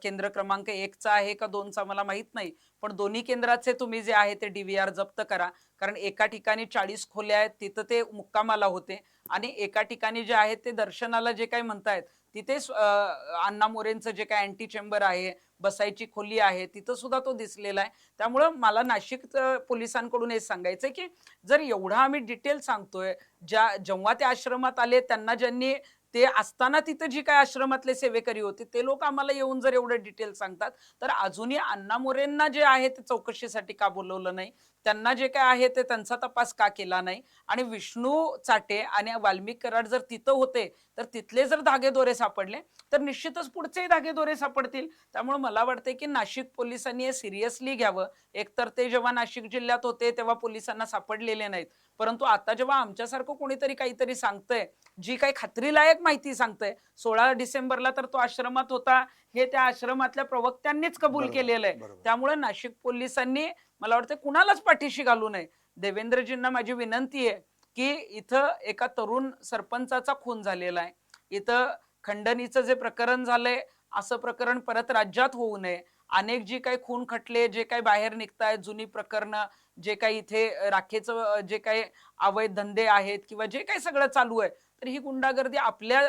[SPEAKER 2] केंद्र क्रमांक 1चा आहे का 2चा मला माहित नाही, पण दोन्ही केंद्राचे तुम्ही जे आहे ते DVR जप्त करा. कारण एका ठिकाणी 40 खोल्या आहेत, तिथं ते मुक्कामाला होते आणि एका ठिकाणी जे आहे ते दर्शनाला जे काही म्हणतायत तिथे अण्णा मोरेंचं जे काही अँटी चेंबर आहे, बसायची खोली आहे, तिथं सुद्धा तो दिसलेला आहे. त्यामुळं मला नाशिक पोलिसांकडून हे सांगायचंय की जर एवढा आम्ही डिटेल सांगतोय, जेव्हा ते आश्रमात आले त्यांना ज्यांनी ते असताना तिथं जी काही आश्रमातले सेवेकरी होते ते लोक आम्हाला येऊन जर एवढं डिटेल सांगतात, तर अजूनही अण्णा मोरेंना जे आहे ते चौकशीसाठी का बोलवलं नाही, त्यांना जे काय आहे ते त्यांचा तपास का केला नाही, आणि विष्णू चाटे आणि वाल्मिक कराड जर तिथं होते तर तिथले जर धागेदोरे सापडले तर निश्चितच पुढचेही धागेदोरे सापडतील. त्यामुळे मला वाटते की नाशिक पोलिसांनी हे सिरियसली घ्यावं. एकतर ते जेव्हा नाशिक जिल्ह्यात होते तेव्हा पोलिसांना सापडलेले नाहीत, परंतु आता जेव्हा आमच्यासारखं कोणीतरी काहीतरी सांगतंय, जी काही खात्रीलायक माहिती सांगतंय, 16 डिसेंबरला तर तो आश्रमात होता हे त्या आश्रमातल्या प्रवक्त्यांनीच कबूल
[SPEAKER 1] बरोबर
[SPEAKER 2] केलेलं आहे.
[SPEAKER 1] बरोबर.
[SPEAKER 2] त्यामुळे नाशिक पोलिसांनी मला वाटतं कुणालाच पाठीशी घालू नये. देवेंद्रजींना माझी विनंती आहे की इथं एका तरुण सरपंचाचा खून झालेला आहे, इथं खंडणीचं जे प्रकरण झालंय असं प्रकरण परत राज्यात होऊ नये. अनेक जी काही खून खटले जे काही बाहेर निघतायत, जुनी प्रकरणं, जे काही इथे राखेचं जे काही अवैध धंदे आहेत किंवा जे काही सगळं चालू आहे, तर ही गुंडागर्दी आपल्या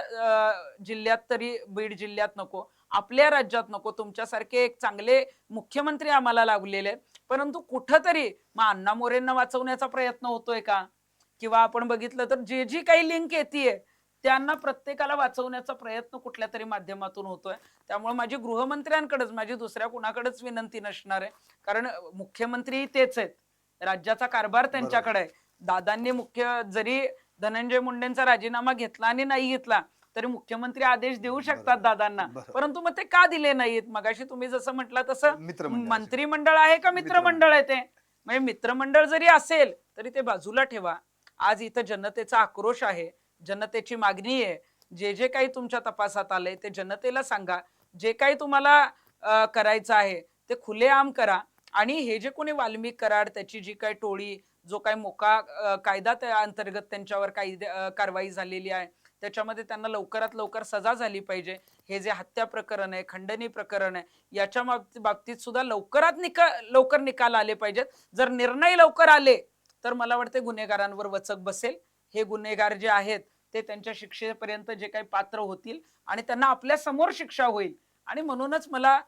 [SPEAKER 2] जिल्ह्यात तरी, बीड जिल्ह्यात नको, आपल्या राज्यात नको. तुमच्यासारखे एक चांगले मुख्यमंत्री आम्हाला लाभलेले आहेत, परंतु कुठंतरी मग अण्णा मोरेंना वाचवण्याचा प्रयत्न होतोय का? किंवा आपण बघितलं तर जे जी काही लिंक येते त्यांना प्रत्येकाला वाचवण्याचा प्रयत्न कुठल्या तरी माध्यमातून होतोय. त्यामुळे माझी गृहमंत्र्यांकडेच, माझी दुसऱ्या कुणाकडेच विनंती नसणार आहे. कारण मुख्यमंत्री तेच आहेत, राज्याचा कारभार
[SPEAKER 1] बरोबर.
[SPEAKER 2] त्यांच्याकडे आहे. दादांनी जरी धनंजय मुंडेंचा राजीनामा घेतला आणि नाही घेतला तरी मुख्यमंत्री आदेश देऊ शकतात
[SPEAKER 1] बरोबर
[SPEAKER 2] दादांना,
[SPEAKER 1] बरोबर.
[SPEAKER 2] परंतु मग ते का दिले नाहीत? मगाशी तुम्ही जसं म्हटलं तसं
[SPEAKER 1] मित्रमंडळाचे.
[SPEAKER 2] मंत्रिमंडळ आहे का मित्रमंडळ आहे? ते म्हणजे मित्रमंडळ जरी असेल तरी ते बाजूला ठेवा. आज इथं जनतेचा आक्रोश आहे, जनतेची मागणी आहे. जे जे काही तुमच्या तपासात आलंय ते जनतेला सांगा. जे काही तुम्हाला करायचं आहे ते खुलेआम करा. आणि हे जे कोणी वाल्मिक कराड, त्याची जी काही टोळी, जो काही मोका कायदा त्या अंतर्गत त्यांच्यावर कारवाई झालेली आहे, त्याच्यामध्ये त्यांना लवकरात लवकर सजा झाली पाहिजे. हे जे हत्या प्रकरण आहे, खंडणी प्रकरण आहे, याच्या बाबतीत सुद्धा लवकर निकाल आले पाहिजेत. जर निर्णय लवकर आले तर मला वाटते गुन्हेगारांवर वचक बसेल. हे गुन्हेगार जे आहेत ते त्यांच्या शिक्षेपर्यंत जे काही पात्र होतील आणि त्यांना आपल्या समोर शिक्षा होईल. आणि म्हणूनच मला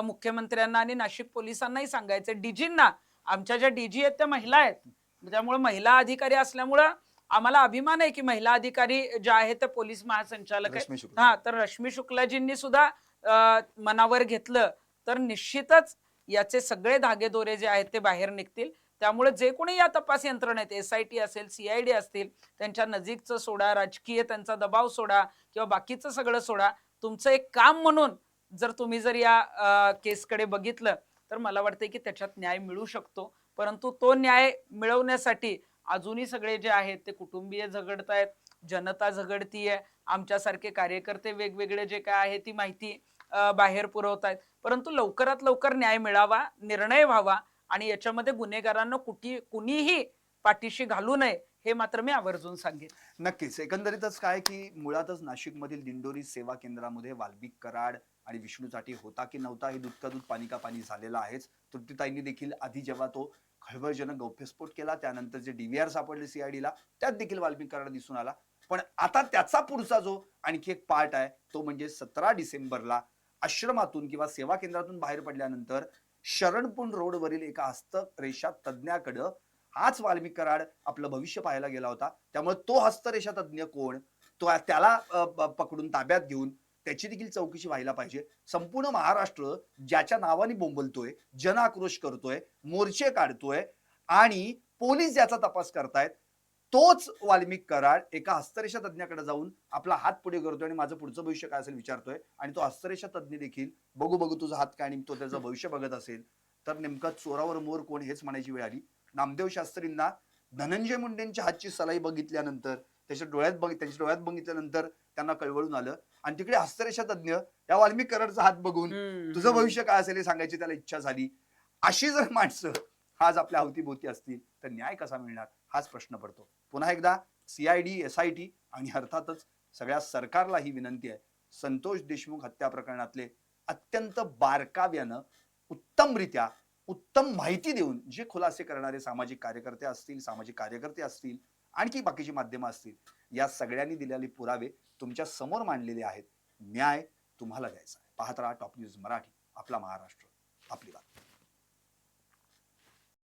[SPEAKER 2] मुख्यमंत्र्यांना आणि नाशिक पोलिसांनाही सांगायचं, डीजींना, आमच्या ज्या डीजी आहेत त्या महिला आहेत, त्यामुळे महिला अधिकारी असल्यामुळं आम्हाला अभिमान आहे की महिला अधिकारी ज्या आहेत त्या पोलीस महासंचालक आहेत.
[SPEAKER 1] रश्मी शुक्ला.
[SPEAKER 2] हा, तर रश्मी शुक्लाजींनी सुद्धा मनावर घेतलं तर निश्चितच याचे सगळे धागेदोरे जे आहेत ते बाहेर निघतील. त्यामुळे जे कोणी या तपास यंत्रणेत, SIT असेल, CID असतील, त्यांच्या नजीकचं सोडा, राजकीय त्यांचा दबाव सोडा किंवा बाकीचं सगळं सोडा. तुमचं एक काम म्हणून जर या केसकडे बघितलं तर मला वाटतं की त्याच्यात न्याय मिळू शकतो. परंतु तो न्याय मिळवण्यासाठी अजूनही सगळे जे आहेत ते कुटुंबीय झगडतायत, जनता झगडतीये, आमच्यासारखे कार्यकर्ते वेगवेगळे जे काय आहे ती माहिती बाहेर पुरवतायत. परंतु लवकरात लवकर न्याय मिळावा, निर्णय व्हावा आणि याच्यामध्ये गुन्हेगारांना कुणीही पाठीशी घालू नये, हे मात्र मी आवर्जून सांगेन.
[SPEAKER 1] नक्कीच. एकंदरीतच काय की मुळातच नाशिकमधील दिंडोरी सेवा केंद्रामध्ये वाल्मिक कराड आणि विष्णू चाटे होता की नव्हता हे दूध का दूध पाणी का पाणी झालेलं आहेच. तृप्तीताईंनी देखील आधी जेव्हा तो खळबळजनक गौप्यस्फोट केला त्यानंतर जे DVR सापडले CIDला त्यात देखील वाल्मिक कराड दिसून आला. पण आता त्याचा पुढचा जो आणखी एक पार्ट आहे तो म्हणजे 17 डिसेंबरला आश्रमातून किंवा सेवा केंद्रातून बाहेर पडल्यानंतर शरणपूर रोडवरील एका हस्तरेषा तज्ज्ञाकडं हाच वाल्मिक कराड आपलं भविष्य पाहायला गेला होता. त्यामुळे तो हस्तरेषा तज्ज्ञ कोण, त्याला पकडून ताब्यात घेऊन त्याची देखील चौकशी व्हायला पाहिजे. संपूर्ण महाराष्ट्र ज्याच्या नावाने बोंबलतोय, जन आक्रोश करतोय, मोर्चे काढतोय आणि पोलीस ज्याचा तपास करतायत, तोच वाल्मिक कराड एका हस्तरेषा तज्ञाकडे जाऊन आपला हात पुढे करतोय आणि माझं पुढचं भविष्य काय असेल विचारतोय. आणि तो हस्तरेषा तज्ञ देखील बघू बघू तुझा हात काय आणि तो त्याचं भविष्य बघत असेल तर नेमका चोरावर मोर कोण हेच म्हणायची वेळ आली. नामदेव शास्त्रींना धनंजय मुंडेंच्या हातची सलाई बघितल्यानंतर, त्यांच्या डोळ्यात बघितल्यानंतर त्यांना कळवळून आलं आणि तिकडे हस्तरेषा तज्ञ या वाल्मिक कराडचा हात बघून तुझं भविष्य काय असेल हे सांगायची त्याला इच्छा झाली. अशी जर माणसं आज आपल्या अवतीभोवती असतील तर न्याय कसा मिळणार हाच प्रश्न पडतो. पुन्हा एकदा CID, SIT आणि अर्थातच सगळ्या सरकारला ही विनंती आहे संतोष देशमुख हत्या प्रकरणातले अत्यंत बारकाव्यानं उत्तमरित्या उत्तम माहिती देऊन जे खुलासे करणारे सामाजिक कार्यकर्ते असतील, सामाजिक कार्यकर्ते असतील, आणखी बाकीची माध्यमं असतील, या सगळ्यांनी दिलेले पुरावे तुमच्या समोर मांडलेले आहेत. न्याय तुम्हाला द्यायचा आहे. पाहत राहा टॉप न्यूज मराठी. आपला महाराष्ट्र, आपली बात.